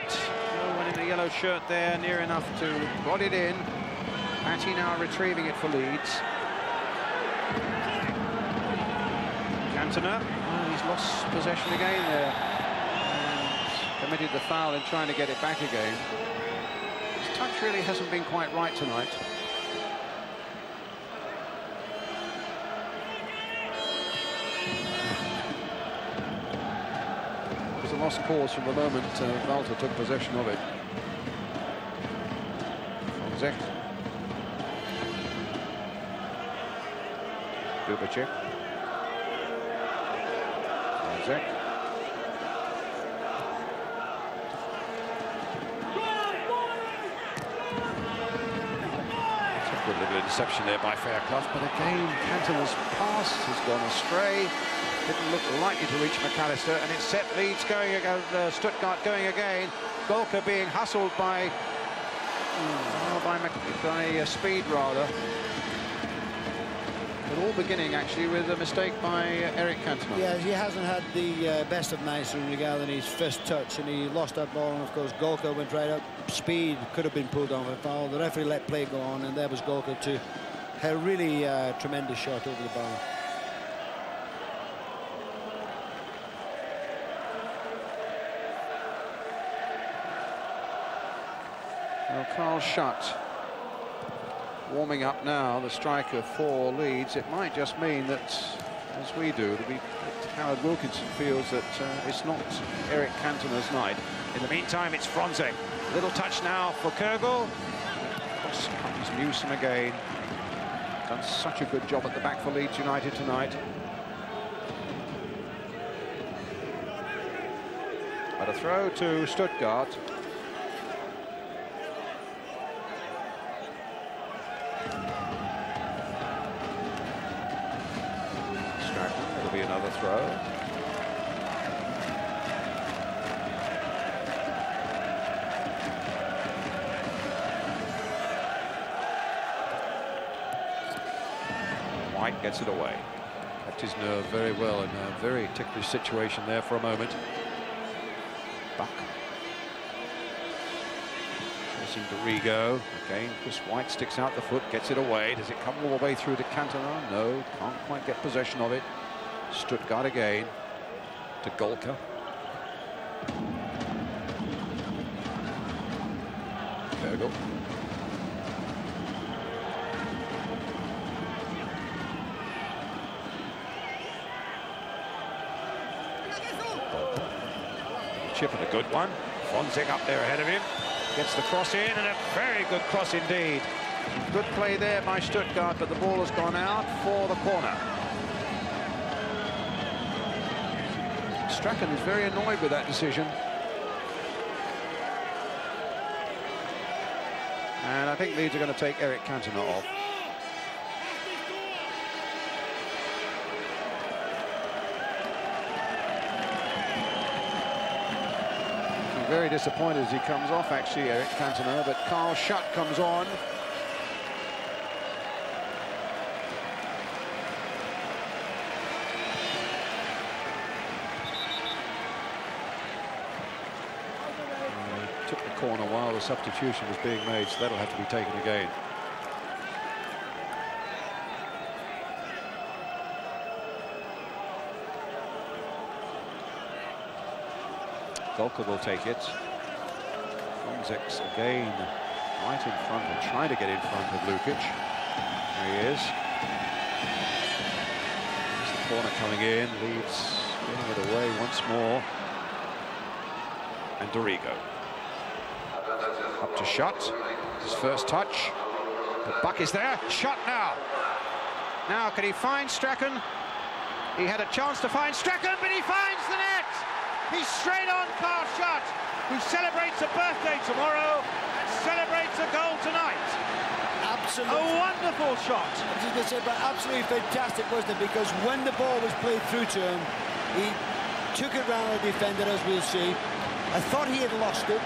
No one in the yellow shirt there near enough to prod it in. Matty now retrieving it for Leeds. Cantona. Oh, he's lost possession again there. And committed the foul in trying to get it back again. His touch really hasn't been quite right tonight. A lost cause from the moment Walter took possession of it. Fonzek. Dubicic. Fonzek. A good little interception there by Fairclough, but again Cantona's pass has gone astray. Didn't look likely to reach McAllister, and it set Leeds going again, Stuttgart going again. Golka being hustled by Speed rather. But all beginning actually with a mistake by Eric Cantona. Yeah, he hasn't had the best of nights regarding his first touch, and he lost that ball, and of course Golka went right up. Speed could have been pulled on for foul. The referee let play go on, and there was Golka to a really tremendous shot over the bar. Well, Carl Schutt warming up now, the striker for Leeds. It might just mean that, as we do, that Howard Wilkinson feels that it's not Eric Cantona's night. In the meantime, it's Fonzek. Little touch now for Kürgel. Cross comes Newsom again. Done such a good job at the back for Leeds United tonight. But a throw to Stuttgart. Another throw. White gets it away. Kept his nerve very well in a very ticklish situation there for a moment. Buck. Chasing Dorigo. Again, Chris White sticks out the foot, gets it away. Does it come all the way through to Cantona? No, can't quite get possession of it. Stuttgart again to Golka. Kürgel. Chip and a good one. Fonzek up there ahead of him. Gets the cross in, and a very good cross indeed. Good play there by Stuttgart, but the ball has gone out for the corner. Strachan is very annoyed with that decision. And I think Leeds are going to take Eric Cantona off. Very disappointed as he comes off, actually, Eric Cantona, but Carl Schutt comes on. Took the corner while the substitution was being made, so that'll have to be taken again. Golka will take it. Fonsex again right in front and trying to get in front of Lukic. There he is. There's the corner coming in. Leeds getting it away once more. And Dorigo. Up to Schutt. His first touch. The buck is there. Schutt now. Now can he find Strachan? He had a chance to find Strachan, but he finds the net! He's straight on Carl Schutt, who celebrates a birthday tomorrow and celebrates a goal tonight. Absolutely. A wonderful shot. I was going to say, but absolutely fantastic, wasn't it? Because when the ball was played through to him, he took it round the defender, as we'll see. I thought he had lost it.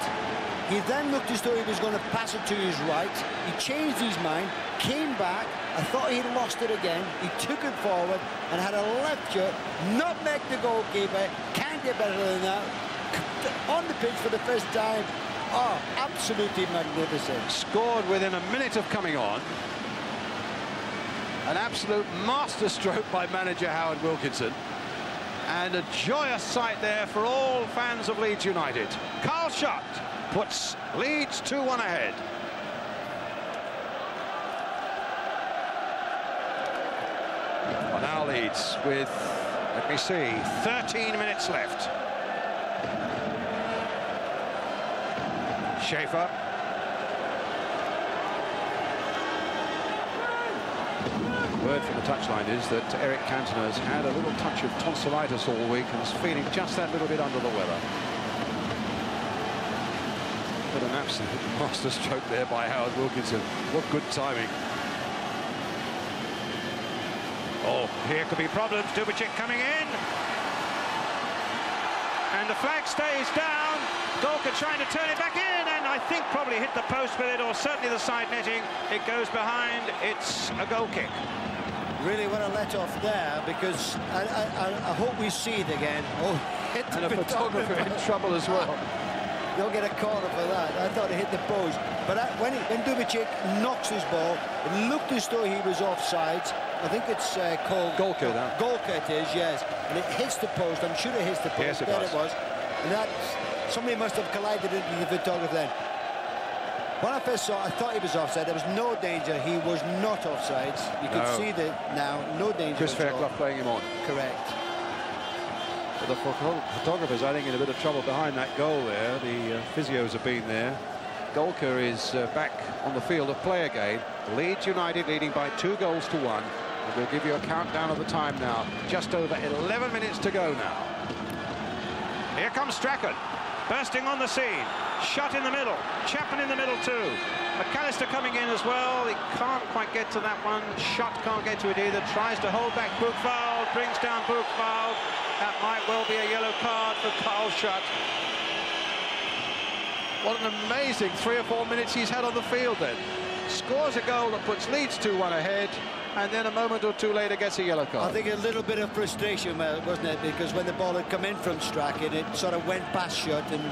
He then looked as though he was going to pass it to his right. He changed his mind, came back. I thought he'd lost it again. He took it forward and had a left foot, nutmeg the goalkeeper. Can't get better than that. On the pitch for the first time. Oh, absolutely magnificent. Scored within a minute of coming on. An absolute masterstroke by manager Howard Wilkinson. And a joyous sight there for all fans of Leeds United. Carl Schutt puts Leeds 2-1 ahead. Well, now Leeds with, let me see, 13 minutes left. Schaefer. Word from the touchline is that Eric Cantona has had a little touch of tonsillitis all week and is feeling just that little bit under the weather. But an absolute masterstroke there by Howard Wilkinson. What good timing. Oh, here could be problems. Dubicic coming in. And the flag stays down. Golka trying to turn it back in, and I think probably hit the post with it, or certainly the side netting. It goes behind. It's a goal kick. Really want to let off there, because I hope we see it again. Oh, hit the And a photographer in trouble as well. You'll get a corner for that. I thought it hit the post. But when Dubicic knocks his ball, it looked as though he was offside. I think it's called... Golka, now. Golka it is, yes. And it hits the post. I'm sure it hits the post. Yes, it there does. It was. And that... Somebody must have collided into the photographer then. When I first saw it, I thought he was offside. There was no danger. He was not offside. You could see that now. No danger. Chris Fairclough playing him on. Correct. But the photographers, I think, in a bit of trouble behind that goal there. The physios have been there. Golka is back on the field of play again. Leeds United leading by 2-1. And we'll give you a countdown of the time now. Just over 11 minutes to go now. Here comes Strachan, bursting on the scene. Schutt in the middle. Chapman in the middle too. McAllister coming in as well. He can't quite get to that one. Schutt can't get to it either. Tries to hold back Buchwald. Brings down Buchwald. That might well be a yellow card for Carl Schutt. What an amazing 3 or 4 minutes he's had on the field then. Scores a goal that puts Leeds 2-1 ahead, and then a moment or two later gets a yellow card. I think a little bit of frustration, wasn't it? Because when the ball had come in from Strachan, it sort of went past Schutt, and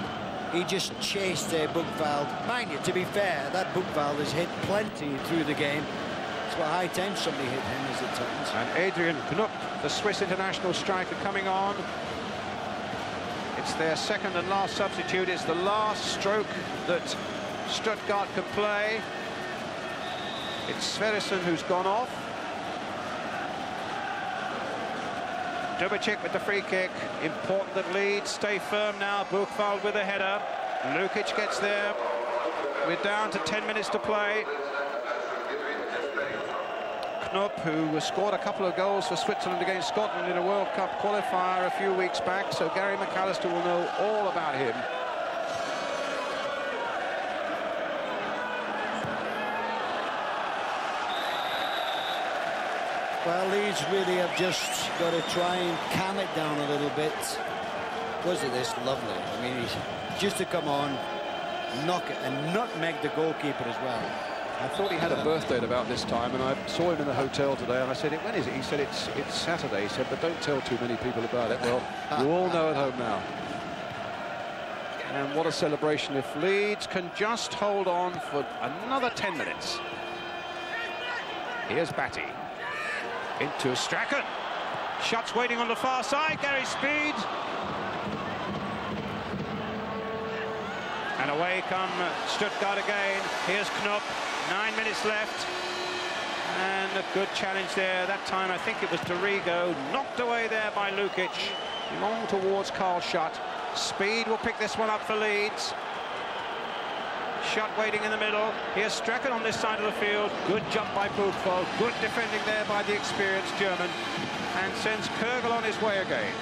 he just chased Buchwald. Mind you, to be fair, that Buchwald has hit plenty through the game. It's about high time somebody hit him as it turns. And Adrian Knupp, the Swiss international striker, coming on. It's their second and last substitute. It's the last stroke that Stuttgart can play. It's Sverrisson who's gone off. Dubicic with the free kick. Important that Leeds stay firm now. Buchwald with a header. Lukic gets there. We're down to 10 minutes to play. Knupp, who scored a couple of goals for Switzerland against Scotland in a World Cup qualifier a few weeks back, so Gary McAllister will know all about him. Well, Leeds really have just got to try and calm it down a little bit. Wasn't this lovely? I mean, he's just to come on, knock it, and nutmeg the goalkeeper as well. I thought he had a birthday at about this time, and I saw him in the hotel today, and I said, when is it? He said, it's Saturday. He said, but don't tell too many people about it. Well, you all know at home now. And what a celebration if Leeds can just hold on for another 10 minutes. Here's Batty. Into Strachan. Shots waiting on the far side. Gary Speed. And away come Stuttgart again. Here's Knupp. 9 minutes left. And a good challenge there. That time I think it was Dorigo. Knocked away there by Lukic. Long towards Carl Schutt. Speed will pick this one up for Leeds. Schutt waiting in the middle. Here's Strachan on this side of the field. Good jump by Buchwald. Good defending there by the experienced German. And sends Kürgel on his way again.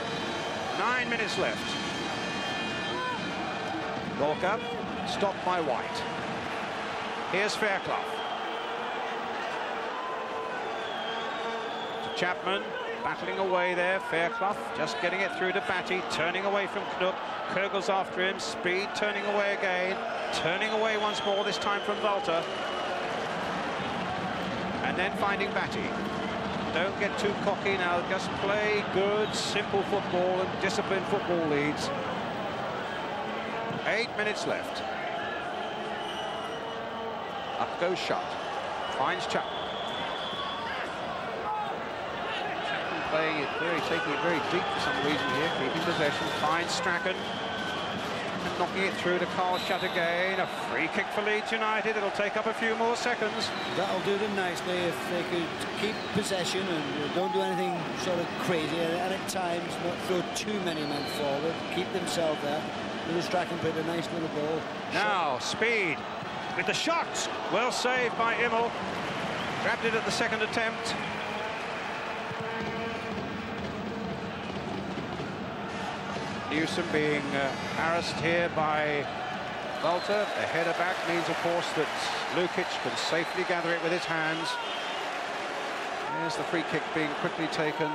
9 minutes left. Gorka stopped by White. Here's Fairclough. To Chapman. Battling away there. Fairclough just getting it through to Batty. Turning away from Knupp. Kürgel's after him. Speed turning away again. Turning away once more, this time from Walter. And then finding Batty. Don't get too cocky now. Just play good, simple football and disciplined football, Leeds. 8 minutes left. Up goes Schutt. Finds Chapman. Playing it taking it very deep for some reason here, keeping possession. Finds Strachan. And knocking it through to Carl Schutt again. A free kick for Leeds United. It'll take up a few more seconds. That'll do them nicely if they could keep possession and don't do anything sort of crazy, and at times not throw too many men forward, keep themselves there. Little Strachan played a nice little ball. Now Speed with the shot. Well saved by Immel. Grabbed it at the second attempt. Newsom being harassed here by Walter. A header back means, of course, that Lukic can safely gather it with his hands. There's the free kick being quickly taken.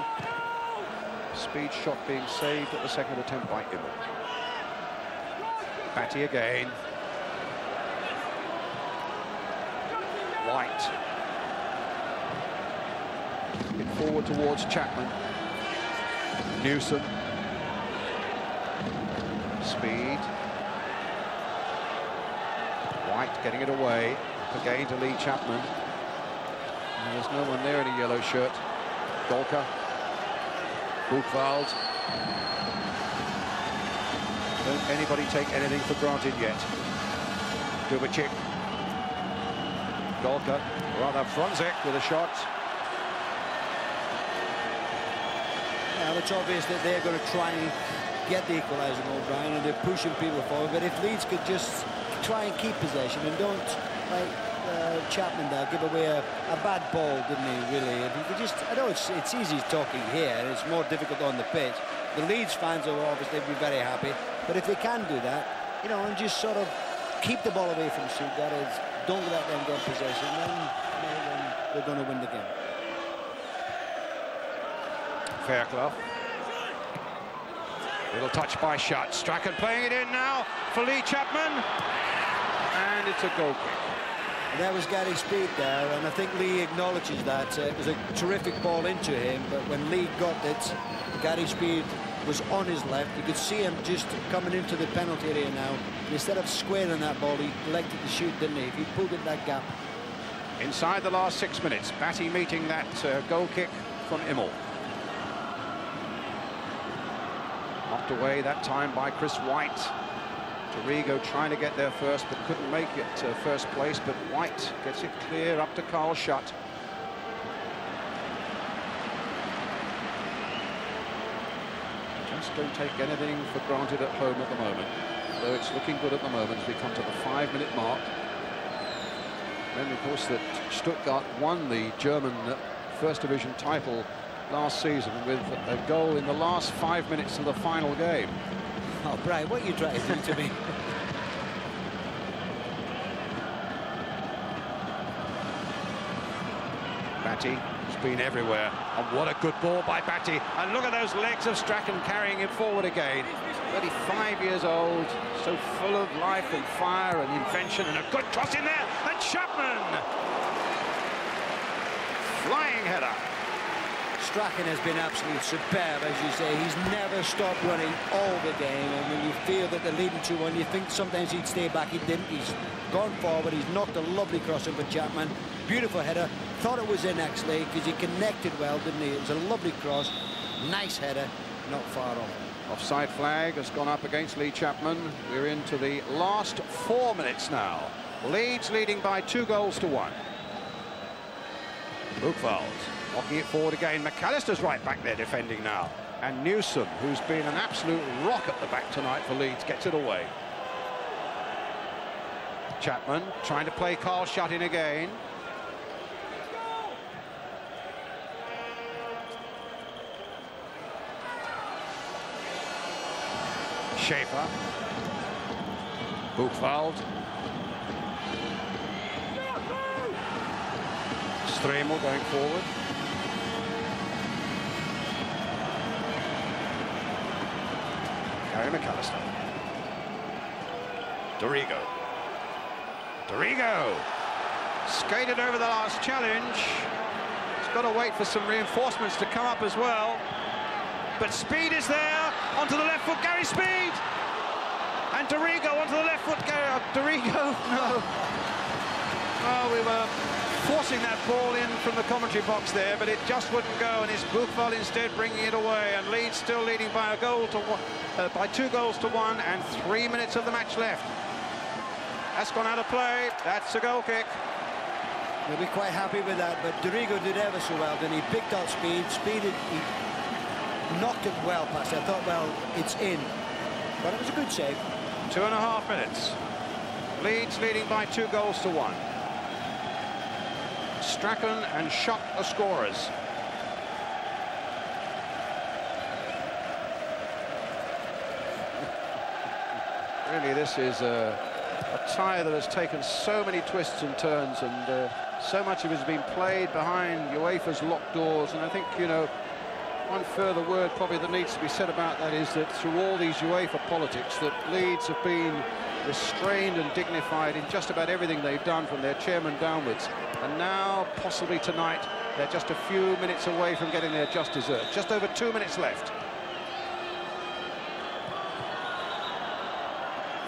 Speed shot being saved at the second attempt by Immel. Batty again. White. Get forward towards Chapman. Newsom. Speed. White getting it away. Again to Lee Chapman. And there's no one there in a yellow shirt. Golka. Buchwald. Don't anybody take anything for granted yet. Dubicic. Golka. Rather Franzek with a shot. Well, it's obvious that they're going to try and get the equaliser, O'Brien, and they're pushing people forward. But if Leeds could just try and keep possession and don't, like Chapman there, give away a bad ball, didn't he, really? If he could just, I know it's easy talking here, and it's more difficult on the pitch. The Leeds fans will obviously be very happy, but if they can do that, you know, and just sort of keep the ball away from Stuttgart, don't let them get possession, then they're going to win the game. Fairclough. Little touch by Schutt. Strachan playing it in now for Lee Chapman. And it's a goal kick. And that was Gary Speed there, and I think Lee acknowledges that. It was a terrific ball into him, but when Lee got it, Gary Speed was on his left. You could see him just coming into the penalty area now. Instead of squaring that ball, he elected to shoot, didn't he? If he pulled it that gap. Inside the last 6 minutes, Batty meeting that goal kick from Immel. Knocked away that time by Chris White. Dorigo trying to get there first, but couldn't make it first place. But White gets it clear up to Carl Schutt. Just don't take anything for granted at home at the moment. Though it's looking good at the moment as we come to the 5-minute mark. Then, of course, that Stuttgart won the German First Division title last season with a goal in the last 5 minutes of the final game. Oh, Brian, what are you trying to do to me? Batty has been everywhere, and what a good ball by Batty. And look at those legs of Strachan carrying him forward again. 35 years old, so full of life and fire and invention, and a good cross in there, and Chapman! Flying header. Strachan has been absolutely superb, as you say. He's never stopped running all the game, and when you feel that they're leading 2-1, you think sometimes he'd stay back. He didn't. He's gone forward. He's knocked a lovely cross in for Chapman. Beautiful header. Thought it was in, actually, because he connected well, didn't he? It was a lovely cross. Nice header. Not far off. Offside flag has gone up against Lee Chapman. We're into the last 4 minutes now. Leeds leading by 2-1. Buchwald knocking it forward again. McAllister's right back there defending now. And Newsom, who's been an absolute rock at the back tonight for Leeds, gets it away. Chapman trying to play Carl Shutt in again. Schaefer. Buchwald. Stremel going forward. Gary McAllister. Dorigo. Dorigo. Skated over the last challenge. He's got to wait for some reinforcements to come up as well. But speed is there. Onto the left foot, Gary Speed. And Dorigo onto the left foot, Gary. Dorigo, no. Oh, we were forcing that ball in from the commentary box there, but it just wouldn't go, and it's Buchwald instead bringing it away, and Leeds still leading by by 2-1 and 3 minutes of the match left. That's gone out of play. That's a goal kick. We'll be quite happy with that, but Dorigo did ever so well. Then he picked out Speed. He knocked it well past. I thought, well, it's in, but it was a good save. 2.5 minutes. Leeds leading by 2-1. Strachan and Shutt are scorers. Really, this is a tie that has taken so many twists and turns, and so much of it has been played behind UEFA's locked doors. And I think, you know, one further word probably that needs to be said about that is that through all these UEFA politics, that Leeds have been restrained and dignified in just about everything they've done from their chairman downwards. And now, possibly tonight, they're just a few minutes away from getting their just desserts. Just over 2 minutes left.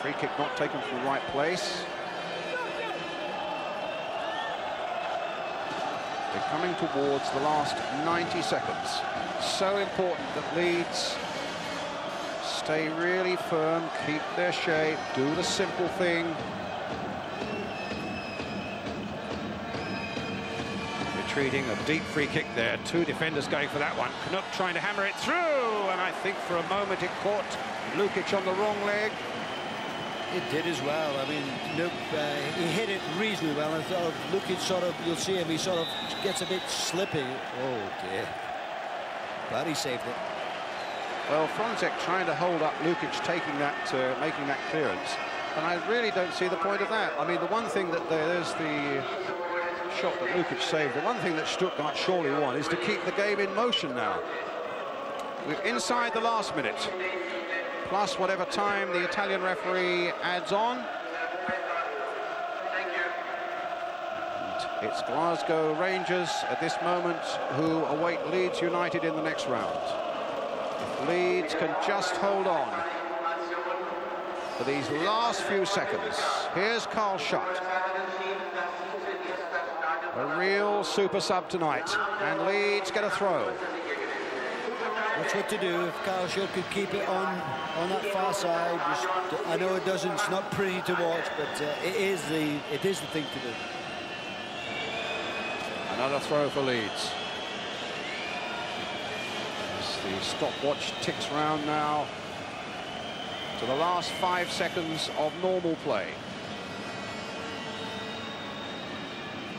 Free kick not taken from the right place. They're coming towards the last 90 seconds. So important that Leeds stay really firm, keep their shape, do the simple thing. Retreating, a deep free kick there. Two defenders going for that one. Knoop trying to hammer it through, and I think for a moment it caught Lukic on the wrong leg. It did as well. I mean, Knoop, he hit it reasonably well. I thought Lukic sort of, you'll see him, he sort of gets a bit slippy. Oh dear. But he saved it. Well, Franzek trying to hold up Lukic taking that, making that clearance. And I really don't see the point of that. I mean, the one thing that there's the shot that Lukic saved. The one thing that Stuttgart surely want is to keep the game in motion now. We're inside the last minute, plus whatever time the Italian referee adds on. And it's Glasgow Rangers at this moment who await Leeds United in the next round. If Leeds can just hold on for these last few seconds. Here's Carl Shutt. A real super sub tonight, and Leeds get a throw. That's what to do. If Carl Shutt could keep it on that far side, I know it doesn't. It's not pretty to watch, but it is the thing to do. Another throw for Leeds. As the stopwatch ticks round now to the last 5 seconds of normal play.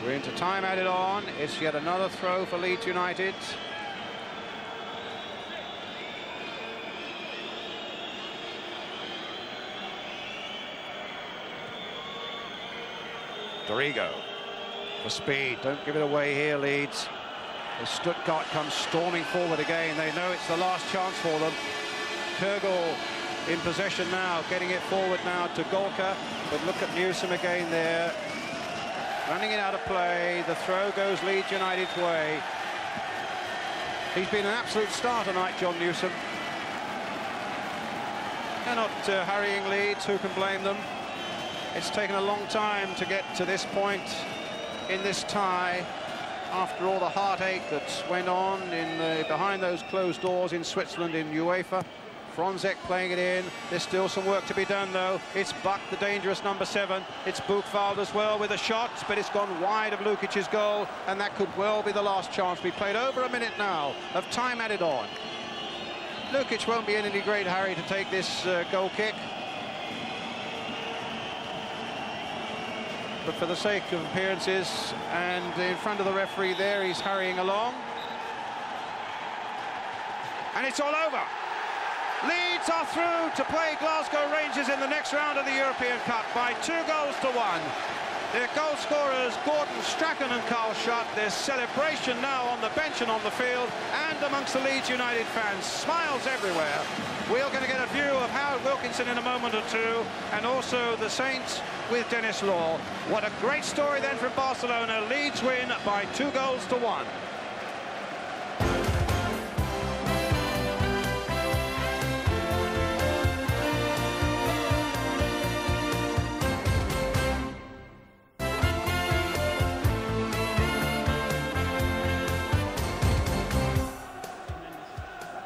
We're into time added on. It's yet another throw for Leeds United. Dorigo for speed. Don't give it away here, Leeds. As Stuttgart comes storming forward again, they know it's the last chance for them. Kurgel in possession now, getting it forward now to Golka, but look at Newsom again there, running it out of play. The throw goes Leeds United's way. He's been an absolute star tonight, John Newsom. They're not hurrying Leeds, who can blame them? It's taken a long time to get to this point in this tie, after all the heartache that went on behind those closed doors in Switzerland in UEFA. Fronzek playing it in. There's still some work to be done, though. It's Buck, the dangerous number 7. It's Buchwald as well with a shot, but it's gone wide of Lukic's goal, and that could well be the last chance. We played over a minute now of time added on. Lukic won't be in any great hurry to take this goal kick. But for the sake of appearances and in front of the referee there, he's hurrying along. And it's all over. Leeds are through to play Glasgow Rangers in the next round of the European Cup by 2 goals to 1. Their goal scorers, Gordon Strachan and Carl Schott. There's celebration now on the bench and on the field and amongst the Leeds United fans. Smiles everywhere. We're going to get a view of Howard Wilkinson in a moment or two, and also the Saints with Dennis Law. What a great story then from Barcelona. Leeds win by 2 goals to 1.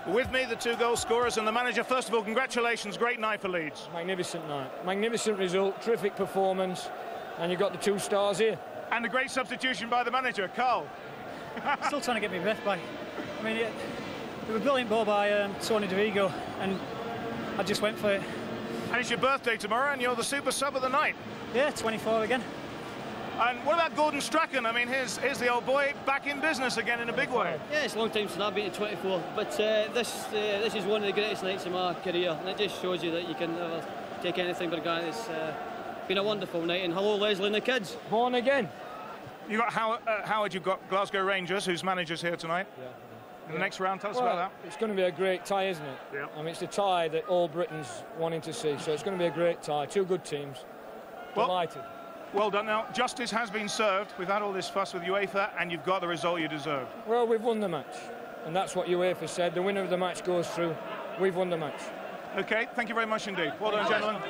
With me, the 2 goal scorers and the manager. First of all, congratulations, great night for Leeds. Magnificent night, magnificent result, terrific performance, and you've got the 2 stars here. And a great substitution by the manager, Carl. Still trying to get my breath back. I mean, it was a brilliant ball by Tony Dorigo, and I just went for it. And it's your birthday tomorrow, and you're the super sub of the night. Yeah, 24 again. And what about Gordon Strachan? I mean, here's the old boy back in business again in a big way. Yeah, it's a long time since I've been to 24, but this is one of the greatest nights of my career, and it just shows you that you can never take anything for granted. It's been a wonderful night, and hello Leslie and the kids. Born again. You got Howard, you've got Glasgow Rangers, whose manager's here tonight. Yeah. In the next round, tell us about that. It's going to be a great tie, isn't it? Yeah. I mean, it's the tie that all Britain's wanting to see, so it's going to be a great tie. 2 good teams. Delighted. Well done. Now, justice has been served. We've had all this fuss with UEFA, and you've got the result you deserved. Well, we've won the match, and that's what UEFA said. The winner of the match goes through. We've won the match. OK, thank you very much indeed. Well done, gentlemen.